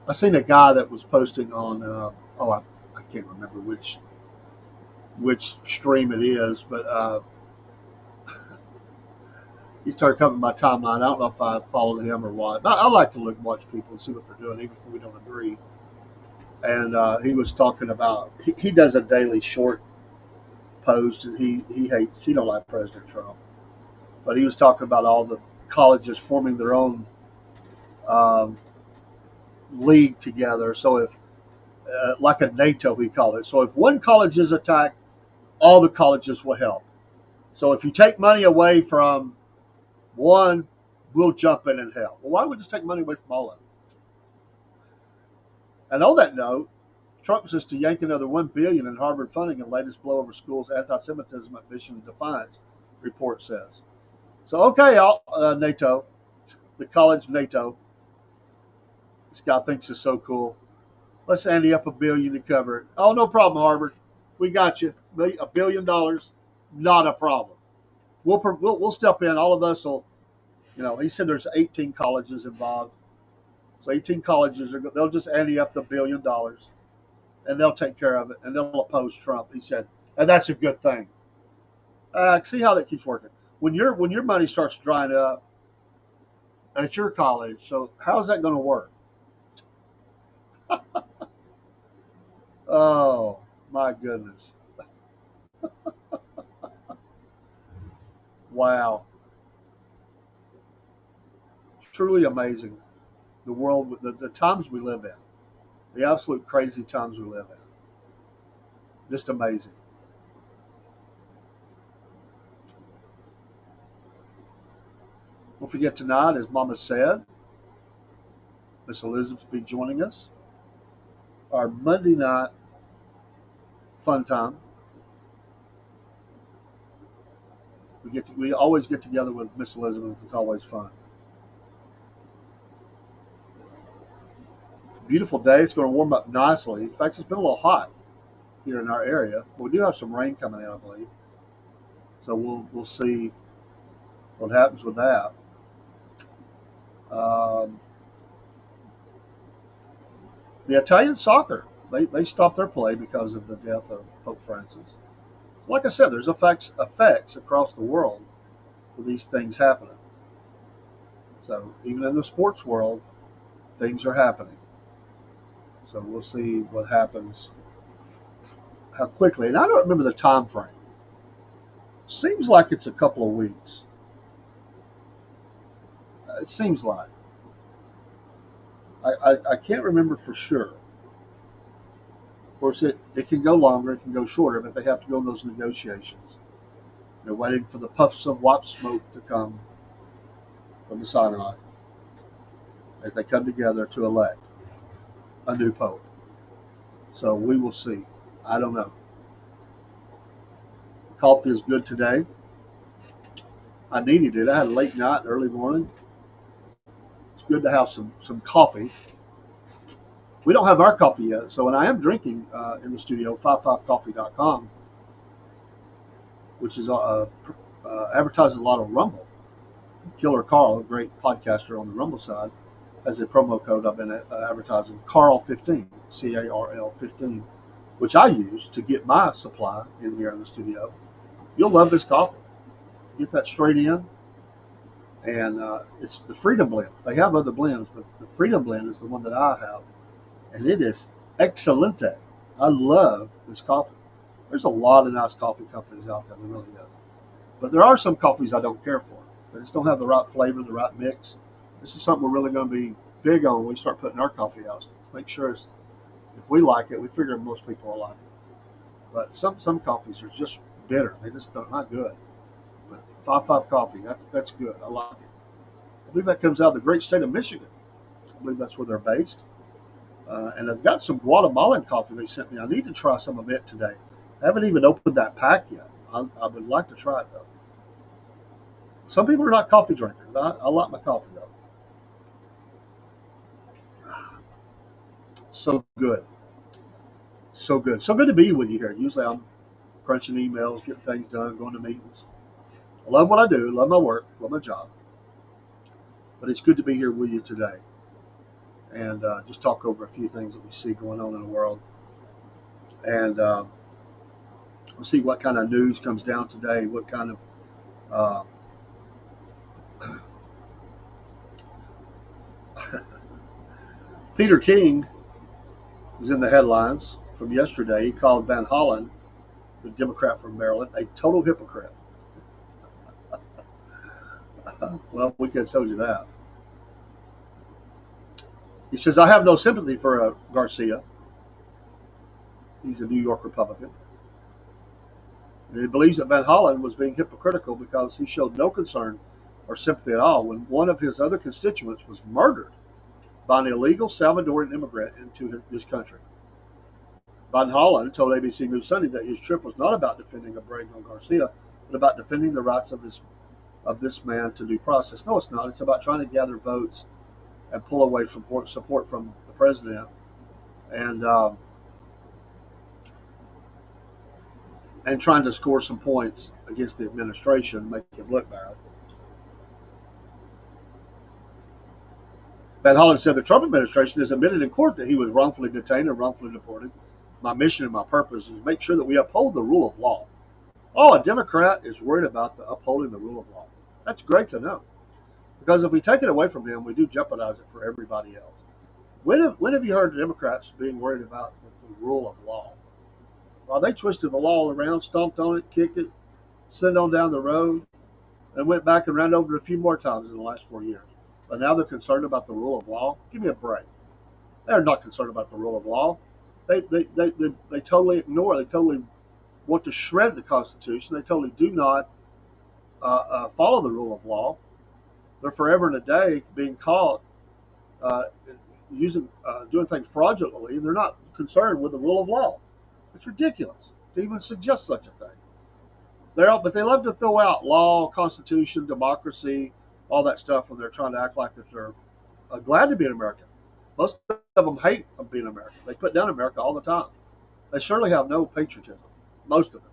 I seen a guy that was posting on I can't remember which stream it is, but he started coming to my timeline. I don't know if I followed him or what. I like to watch people and see what they're doing, even if we don't agree. And he was talking about he does a daily short post, and he don't like President Trump, but he was talking about all the colleges forming their own league together. So if like a NATO, we call it. So if one college is attacked, all the colleges will help. So if you take money away from one, we'll jump in and help. Well, why don't we just take money away from all of them? And on that note, Trump says to yank another $1 billion in Harvard funding in latest blow over schools' anti-Semitism at Mission Defiance, report says. So, okay, NATO, the college NATO, this guy thinks is so cool. Let's ante up $1 billion to cover it. Oh, no problem, Harvard. We got you. $1 billion, not a problem. We'll step in. All of us will, he said there's 18 colleges involved. So 18 colleges, they'll just ante up the $1 billion, and they'll take care of it, and they'll oppose Trump. He said, and that's a good thing. See how that keeps working. When your money starts drying up at your college, so how's that going to work? Oh, my goodness. Wow. Truly amazing. The world, the times we live in. The absolute crazy times we live in. Just amazing. Don't forget tonight, as Mama said, Miss Elizabeth will be joining us. Our Monday night fun time. We always get together with Miss Elizabeth. It's always fun. Beautiful day. It's going to warm up nicely. In fact, it's been a little hot here in our area. We do have some rain coming in, I believe. So we'll see what happens with that. The Italian soccer, they stopped their play because of the death of Pope Francis. Like I said, there's effects across the world for these things happening. So even in the sports world, things are happening. So we'll see what happens, how quickly. And I don't remember the time frame. Seems like it's a couple of weeks. It seems like. I can't remember for sure. Of course, it can go longer, it can go shorter, but they have to go in those negotiations. They're waiting for the puffs of white smoke to come from the Sinai as they come together to elect a new pope. So we will see. I don't know. Coffee is good today. I needed it. I had a late night, early morning. It's good to have some coffee. We don't have our coffee yet, so when I am drinking in the studio, 55coffee.com, which is advertising a lot of Rumble. Killer Carl, a great podcaster on the Rumble side, has a promo code I've been advertising, Carl15, CARL 15, which I use to get my supply in here in the studio. You'll love this coffee. Get that straight in. And it's the Freedom Blend. They have other blends, but the Freedom Blend is the one that I have. And it is excelente. I love this coffee. There's a lot of nice coffee companies out there, there really is. But there are some coffees I don't care for. They just don't have the right flavor, the right mix. This is something we're really going to be big on when we start putting our coffee out. Make sure if we like it, we figure most people will like it. But some coffees are just bitter. They just not good. But 55 Coffee, that's good. I like it. I believe that comes out of the great state of Michigan. I believe that's where they're based. And I've got some Guatemalan coffee they sent me. I need to try some of it today. I haven't even opened that pack yet. I would like to try it, though. Some people are not coffee drinkers. I like my coffee, though. So good. So good. So good to be with you here. Usually I'm crunching emails, getting things done, going to meetings. I love what I do, love my work, love my job. But it's good to be here with you today and just talk over a few things that we see going on in the world. And we'll see what kind of news comes down today, what kind of Peter King is in the headlines from yesterday. He called Van Hollen, the Democrat from Maryland, a total hypocrite. Well, we could have told you that. He says, I have no sympathy for Garcia. He's a New York Republican. And he believes that Van Hollen was being hypocritical because he showed no concern or sympathy at all when one of his other constituents was murdered by an illegal Salvadoran immigrant into this country. Van Hollen told ABC News Sunday that his trip was not about defending Abrego Garcia, but about defending the rights of this man to due process. No, it's not. It's about trying to gather votes and pull away from support from the president and trying to score some points against the administration, make it look bad. Van Hollen said the Trump administration has admitted in court that he was wrongfully detained and wrongfully deported. My mission and my purpose is to make sure that we uphold the rule of law. Oh, a Democrat is worried about upholding the rule of law. That's great to know. Because if we take it away from him, we do jeopardize it for everybody else. When have you heard Democrats being worried about the rule of law? Well, they twisted the law around, stomped on it, kicked it, sent it on down the road, and went back and ran over it a few more times in the last 4 years. But now they're concerned about the rule of law? Give me a break. They're not concerned about the rule of law. They totally ignore. They totally want to shred the Constitution. They totally do not follow the rule of law. They're forever and a day being caught uh, doing things fraudulently, and they're not concerned with the rule of law. It's ridiculous to even suggest such a thing. But they love to throw out law, constitution, democracy, all that stuff when they're trying to act like that they're glad to be an American. Most of them hate being American. They put down America all the time. They surely have no patriotism. Most of them.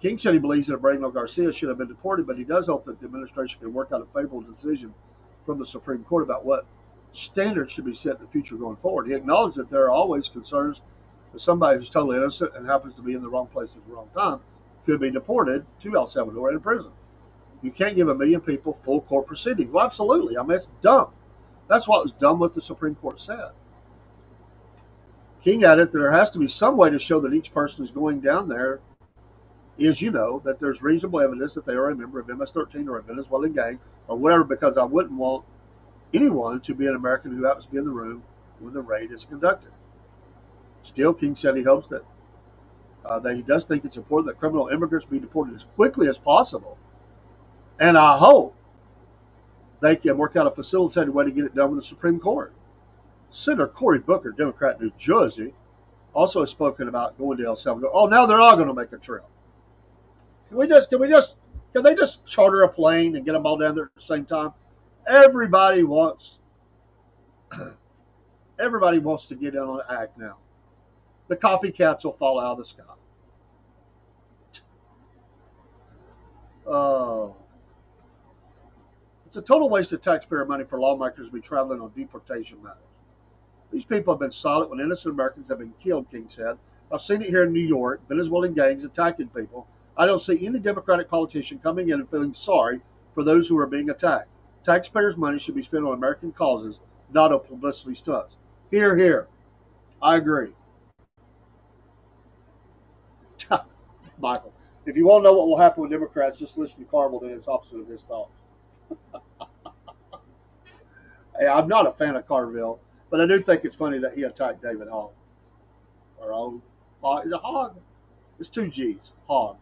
King said he believes that Abraham Garcia should have been deported, but he does hope that the administration can work out a favorable decision from the Supreme Court about what standards should be set in the future going forward. He acknowledged that there are always concerns that somebody who's totally innocent and happens to be in the wrong place at the wrong time could be deported to El Salvador and in prison. You can't give a million people full court proceedings. Well, absolutely. I mean, it's dumb. That's what was dumb what the Supreme Court said. King added that there has to be some way to show that each person who's going down there is, that there's reasonable evidence that they are a member of MS-13 or a Venezuelan gang or whatever, because I wouldn't want anyone to be an American who happens to be in the room when the raid is conducted. Still, King said he hopes that he does think it's important that criminal immigrants be deported as quickly as possible. And I hope they can work out a facilitated way to get it done with the Supreme Court. Senator Cory Booker, Democrat, New Jersey, also has spoken about going to El Salvador. Oh, now they're all going to make a trip. Can they just charter a plane and get them all down there at the same time? Everybody wants to get in on the act now. The copycats will fall out of the sky. Oh. It's a total waste of taxpayer money for lawmakers to be traveling on deportation matters. These people have been silent when innocent Americans have been killed, King said. I've seen it here in New York, Venezuelan gangs attacking people. I don't see any Democratic politician coming in and feeling sorry for those who are being attacked. Taxpayers' money should be spent on American causes, not on publicity stunts. Hear, hear. I agree. Michael, if you want to know what will happen with Democrats, just listen to Carville and it's opposite of his thoughts. Hey, I'm not a fan of Carville, but I do think it's funny that he attacked David Hogg. Is it Hogg? It's two G's. Hogg.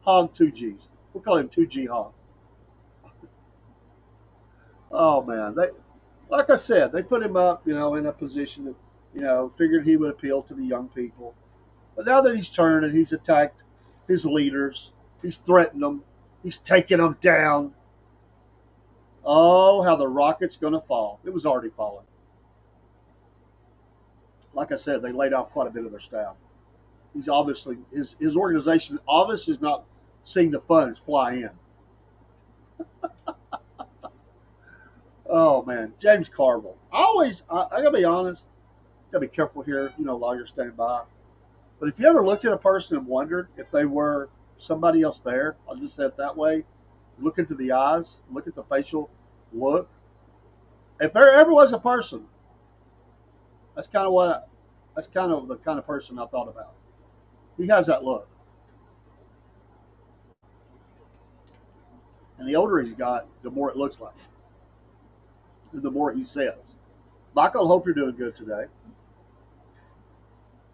Hogg, two G's. We'll call him 2G Hogg. Oh, man. Like I said, they put him up, in a position that, figured he would appeal to the young people. But now that he's turned and he's attacked his leaders, he's threatened them, he's taken them down. Oh, how the rocket's going to fall. It was already falling. Like I said, they laid off quite a bit of their staff. He's obviously, his organization obviously is not seeing the funds fly in. Oh, man. James Carville. I got to be honest, got to be careful here, lawyers standing by. But if you ever looked at a person and wondered if they were somebody else there, I'll just say it that way, look into the eyes, look at the facial look. If there ever was a person, that's kind of the kind of person I thought about. He has that look. And the older he's got, the more it looks like. And the more he says. Michael, I hope you're doing good today.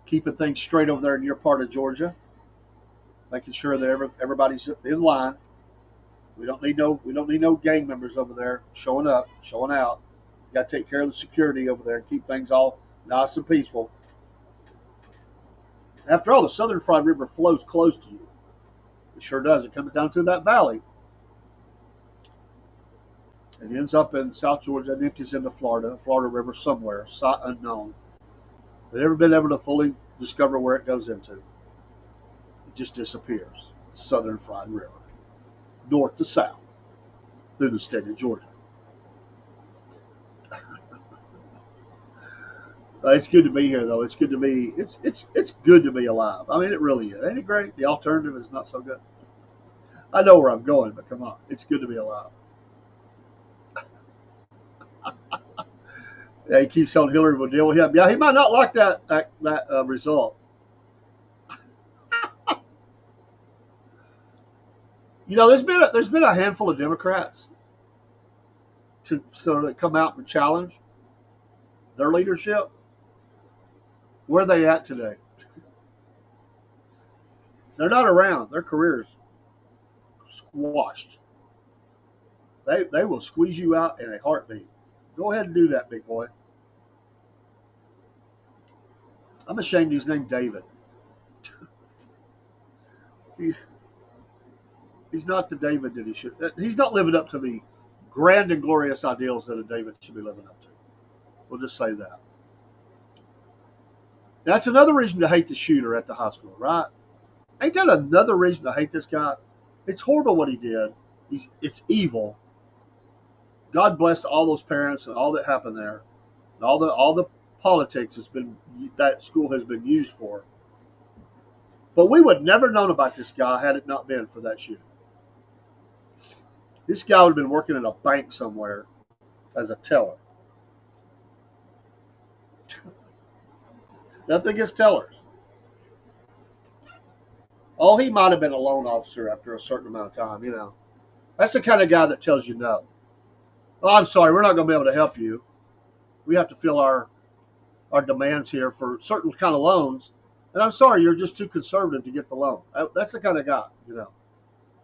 Keeping things straight over there in your part of Georgia. Making sure that everybody's in line. We don't need no gang members over there showing up, showing out. You got to take care of the security over there and keep things all nice and peaceful. After all, the Southern Fried River flows close to you. It sure does. It comes down through that valley. It ends up in South Georgia and empties into Florida River somewhere, sight unknown. They've never been able to fully discover where it goes into. It just disappears. Southern Fried River. North to south through the state of Georgia. It's good to be here, though. It's good to be. It's good to be alive. I mean, it really is. Ain't it great? The alternative is not so good. I know where I'm going, but come on, it's good to be alive. Yeah, he keeps telling Hillary will deal with him. Yeah, he might not like that result. There's been a handful of Democrats so that come out and challenge their leadership, where are they at today? They're not around. Their careers squashed. They will squeeze you out in a heartbeat. Go ahead and do that, big boy. I'm ashamed he's named David. He's not the David that he should. He's not living up to the grand and glorious ideals that a David should be living up to. We'll just say that. That's another reason to hate the shooter at the hospital, right? Ain't that another reason to hate this guy? It's horrible what he did. It's evil. God bless all those parents and all that happened there, and all the politics that school has been used for. But we would never known about this guy had it not been for that shooting. This guy would have been working in a bank somewhere as a teller. Nothing against tellers. Oh, he might have been a loan officer after a certain amount of time, you know. That's the kind of guy that tells you no. Oh, I'm sorry, we're not going to be able to help you. We have to fill our demands here for certain kind of loans. And I'm sorry, you're just too conservative to get the loan. That's the kind of guy, you know.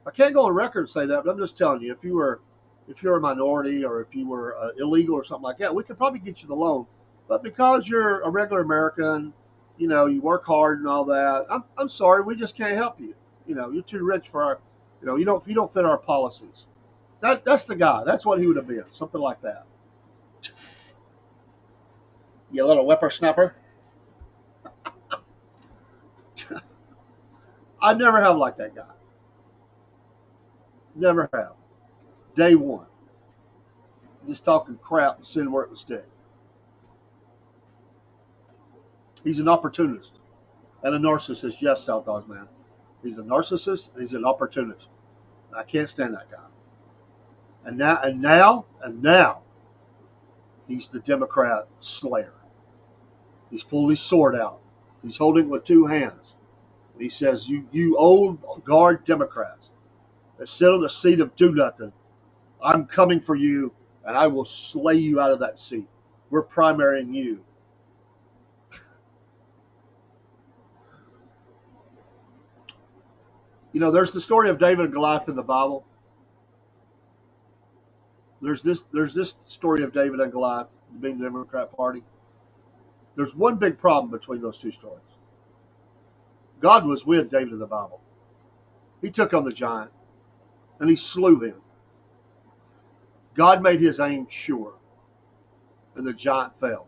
I can't go on record and say that, but I'm just telling you, if you're a minority or if you were illegal or something like that, we could probably get you the loan. But because you're a regular American, you know, you work hard and all that, I'm sorry, we just can't help you. You know, you're too rich for our, you know, you don't fit our policies. That's the guy. That's what he would have been, something like that. You little whippersnapper. I never have liked that guy. Never have. Day one. Just talking crap and seeing where it would stick. He's an opportunist and a narcissist. Yes, South Oz man. He's a narcissist and he's an opportunist. I can't stand that guy. And now, he's the Democrat slayer. He's pulled his sword out. He's holding it with two hands. And he says, you old guard Democrats that sit on the seat of do nothing, I'm coming for you and I will slay you out of that seat. We're primarying you. You know, there's the story of David and Goliath in the Bible. There's this story of David and Goliath being the Democrat Party. There's one big problem between those two stories. God was with David in the Bible. He took on the giant and he slew him. God made his aim sure and the giant fell.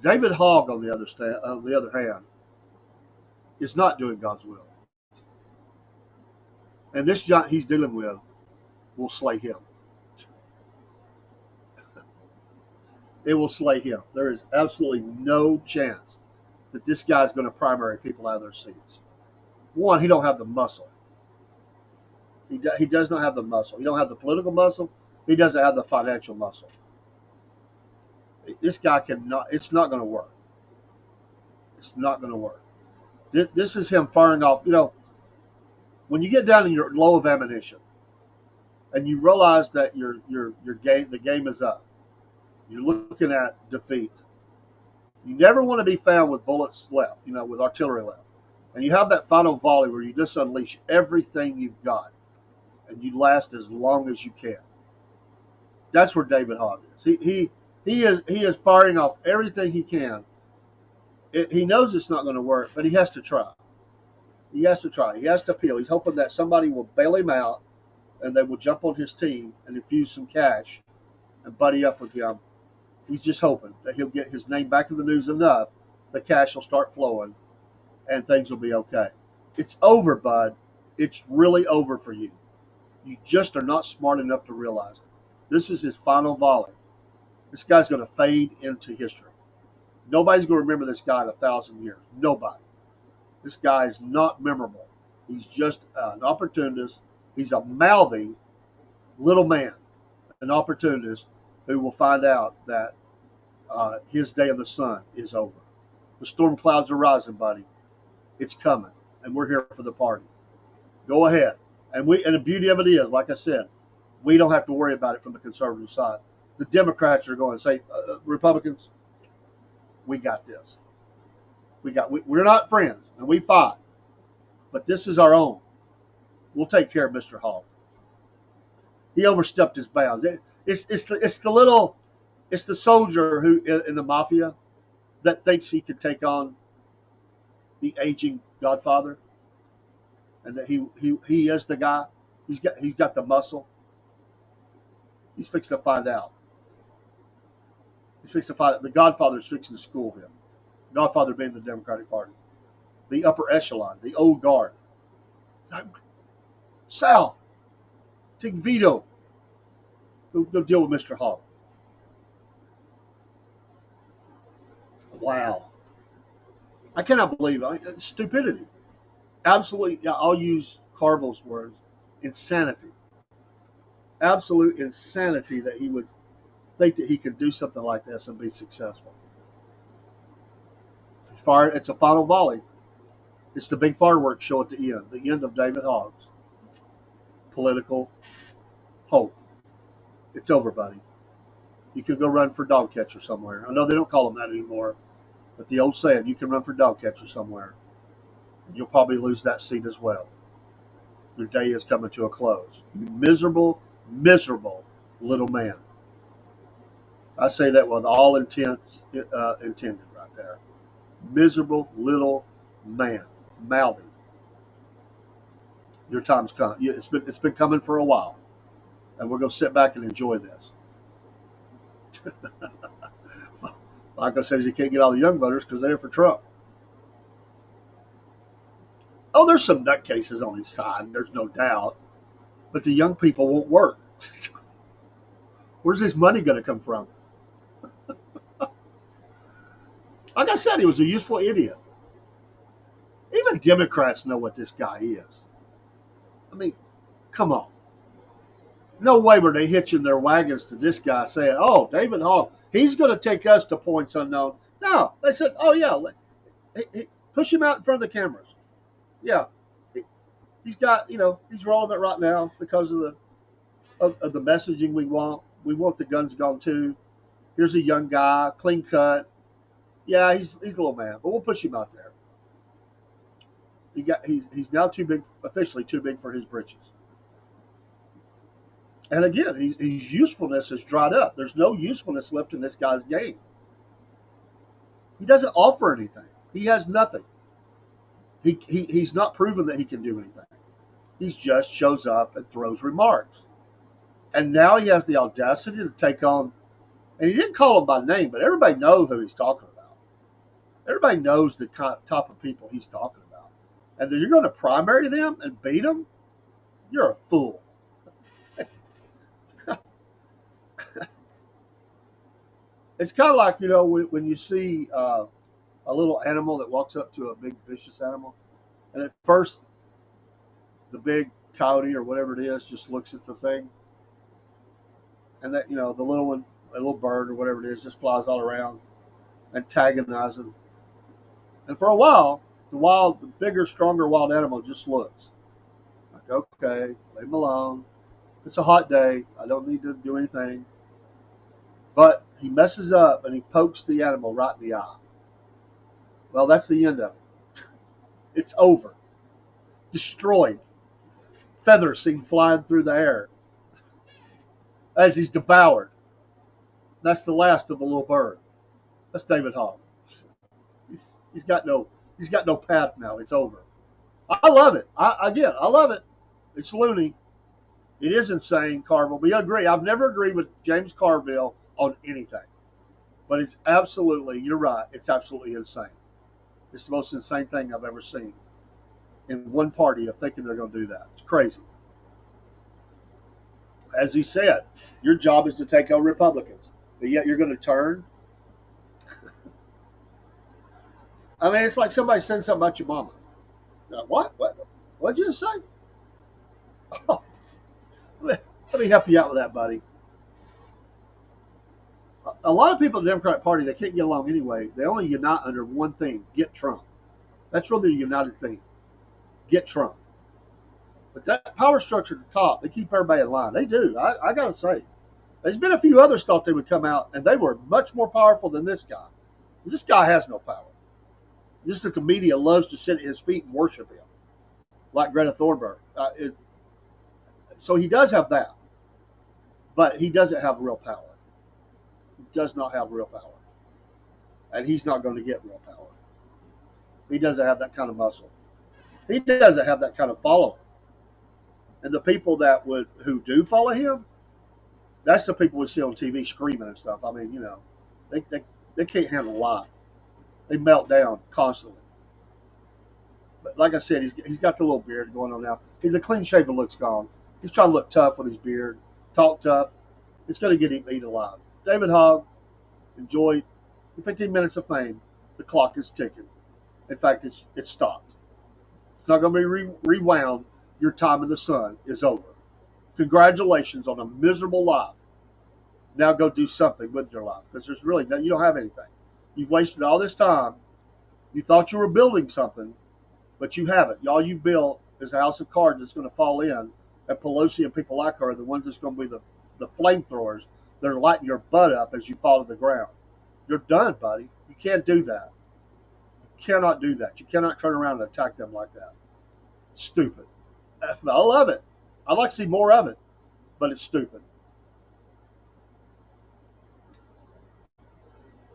David Hogg, on the other hand, is not doing God's will. And this giant he's dealing with will slay him. It will slay him. There is absolutely no chance that this guy's going to primary people out of their seats. One, he don't have the muscle. He does not have the muscle. He don't have the political muscle. He doesn't have the financial muscle. This guy cannot. It's not going to work. It's not going to work. This is him firing off. You know, when you get down in your low of ammunition, and you realize that the game is up, you're looking at defeat. You never want to be found with bullets left, you know, with artillery left. And you have that final volley where you just unleash everything you've got, and you last as long as you can. That's where David Hogg is. He is firing off everything he can. He knows it's not going to work, but he has to try. He has to try. He has to appeal. He's hoping that somebody will bail him out, and they will jump on his team and infuse some cash and buddy up with him. He's just hoping that he'll get his name back in the news enough, the cash will start flowing, and things will be okay. It's over, bud. It's really over for you. You just are not smart enough to realize it. This is his final volley. This guy's going to fade into history. Nobody's going to remember this guy in 1,000 years. Nobody. This guy is not memorable. He's just an opportunist. He's a mouthy little man, an opportunist who will find out that his day in the sun is over. The storm clouds are rising, buddy. It's coming, and we're here for the party. Go ahead. And the beauty of it is, like I said, We don't have to worry about it from the conservative side. The Democrats are going to say, Republicans, we got this. We're not friends, and we fight, but this is our own. We'll take care of Mr. Hogg. He overstepped his bounds. It's the soldier who in the mafia that thinks he can take on the aging Godfather, and that he is the guy. He's got the muscle. He's fixing to find out. He's fixing to find out. The Godfather's fixing to school him. Godfather being the Democratic Party, the upper echelon, the old guard. Sal, take Vito. Go deal with Mr. Hogg. Wow. I cannot believe it. Stupidity. Absolutely, I'll use Carville's words, insanity. Absolute insanity that he would think that he could do something like this and be successful. It's a final volley. It's the big fireworks show at the end of David Hogg's political hope. It's over, buddy. You can go run for dog catcher somewhere. I know they don't call them that anymore, but the old saying, you can run for dog catcher somewhere. You'll probably lose that seat as well. Your day is coming to a close. You miserable, miserable little man. I say that with all intent intended right there. Miserable little man. Mouthy. Your time's come. It's been coming for a while. And we're going to sit back and enjoy this. Michael says he can't get all the young voters because they're for Trump. Oh, there's some nutcases on his side, there's no doubt. But the young people won't work. Where's this money going to come from? Like I said, he was a useful idiot. Even Democrats know what this guy is. I mean, come on. No way were they hitching their wagons to this guy saying, oh, David Hogg, he's going to take us to points unknown. No, they said, oh, yeah, push him out in front of the cameras. Yeah, he's got, he's relevant right now because of the messaging we want. We want the guns gone too. Here's a young guy, clean cut. Yeah, he's a little man, but we'll push him out there. He's now officially too big for his britches. And again, his usefulness has dried up. There's no usefulness left in this guy's game. He doesn't offer anything. He has nothing. He's not proven that he can do anything. He just shows up and throws remarks. And now he has the audacity to take on, and he didn't call him by name, but everybody knows who he's talking about. Everybody knows the type of people he's talking about. And then you're going to primary them and beat them? You're a fool. It's kind of like, when you see a little animal that walks up to a big vicious animal, and at first the big coyote or whatever it is just looks at the thing, and that, the little one, a little bird or whatever it is, just flies all around, antagonizing. And for a while, the bigger, stronger wild animal just looks like, okay, leave him alone. It's a hot day. I don't need to do anything. But he messes up and he pokes the animal right in the eye. Well, that's the end of it. It's over. Destroyed. Feathers seen flying through the air as he's devoured. That's the last of the little bird. That's David Hogg. He's got no path now. It's over. I love it. I love it. It's loony. It is insane, Carville. We agree. I've never agreed with James Carville on anything. But it's absolutely, you're right, it's absolutely insane. It's the most insane thing I've ever seen in one party of thinking they're going to do that. It's crazy. As he said, your job is to take on Republicans, but yet you're going to turn. I mean, it's like somebody saying something about your mama. What? What'd you just say? Oh, let me help you out with that, buddy. A lot of people in the Democratic Party, they can't get along anyway. They only unite under one thing: get Trump. That's really the united thing. Get Trump. But that power structure at the top, they keep everybody in line. They do. I got to say. There's been a few others thought they would come out, and they were much more powerful than this guy. This guy has no power. Just that the media loves to sit at his feet and worship him, like Greta Thunberg. So he does have that, but he doesn't have real power. He does not have real power, and he's not going to get real power. He doesn't have that kind of muscle. He doesn't have that kind of following. And the people who do follow him, that's the people we see on TV screaming and stuff. I mean, they can't handle life. They melt down constantly. But like I said, he's got the little beard going on now. He's a clean shaven look's gone. He's trying to look tough with his beard, talk tough. It's going to get him eaten alive. David Hogg, enjoy your 15 minutes of fame. The clock is ticking. In fact, it's stopped. It's not going to be rewound. Your time in the sun is over. Congratulations on a miserable life. Now go do something with your life, because you don't have anything. You've wasted all this time. You thought you were building something, but you haven't. All you've built is a house of cards that's going to fall in, and Pelosi and people like her are the ones that's going to be the flamethrowers that are lighting your butt up as you fall to the ground. You're done, buddy. You can't do that. You cannot do that. You cannot turn around and attack them like that. Stupid. I love it. I'd like to see more of it, but it's stupid.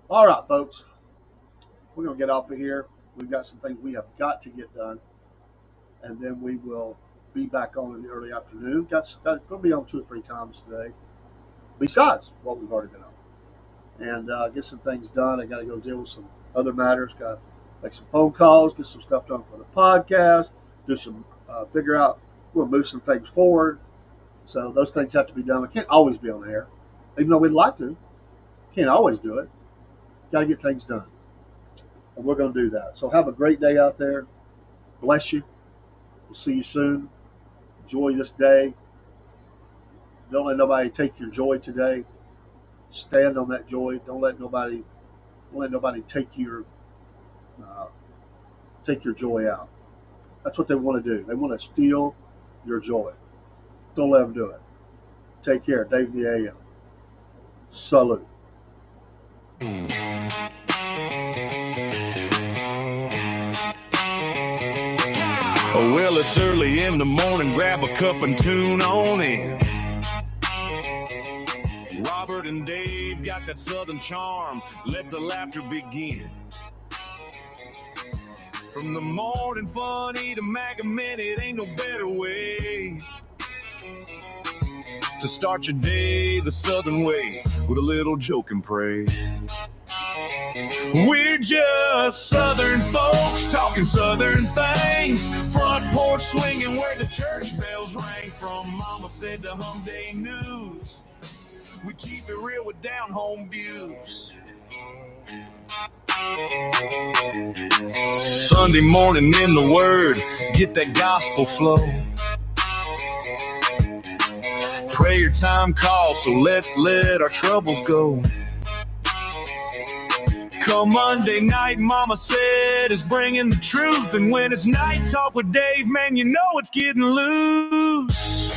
All right, folks. We're going to get off of here. We've got some things we have got to get done, and then we will be back on in the early afternoon. Going to be on 2 or 3 times today, besides what we've already been on. And get some things done. I got to go deal with some other matters. Got to make some phone calls, get some stuff done for the podcast, do some figure out. We'll move some things forward. So those things have to be done. We can't always be on the air, even though we'd like to. Can't always do it. Got to get things done. And we're going to do that. So have a great day out there. Bless you. We'll see you soon. Enjoy this day. Don't let nobody take your joy today. Stand on that joy. Don't let nobody take your joy out. That's what they want to do. They want to steal your joy. Don't let them do it. Take care. Dave the AM. Salute. Oh, well, it's early in the morning. Grab a cup and tune on in. Robert and Dave got that southern charm. Let the laughter begin. From the morning funny to Maga Minute, ain't no better way to start your day the southern way, with a little joke and pray. We're just southern folks talking southern things. Front porch swinging where the church bells rang. From Mama Said to Hum Day News, we keep it real with down home views. Sunday morning in the Word, get that gospel flow. Prayer time calls, so let's let our troubles go. Come Monday night, Mama Said is bringing the truth. And when it's night talk with Dave, man, you know it's getting loose.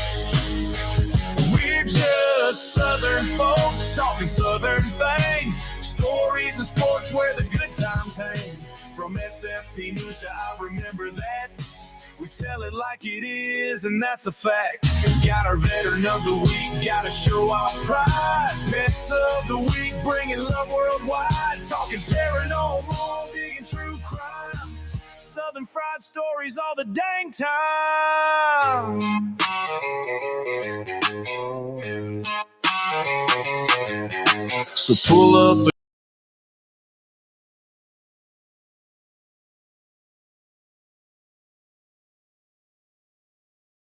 We're just southern folks talking southern things. Stories and sports where the good times hang. From SFP News to I Remember That, we tell it like it is, and that's a fact. Got our veteran of the week, gotta show our pride. Pets of the week, bringing love worldwide. Talking paranormal, digging true crime. Southern fried stories all the dang time. So pull up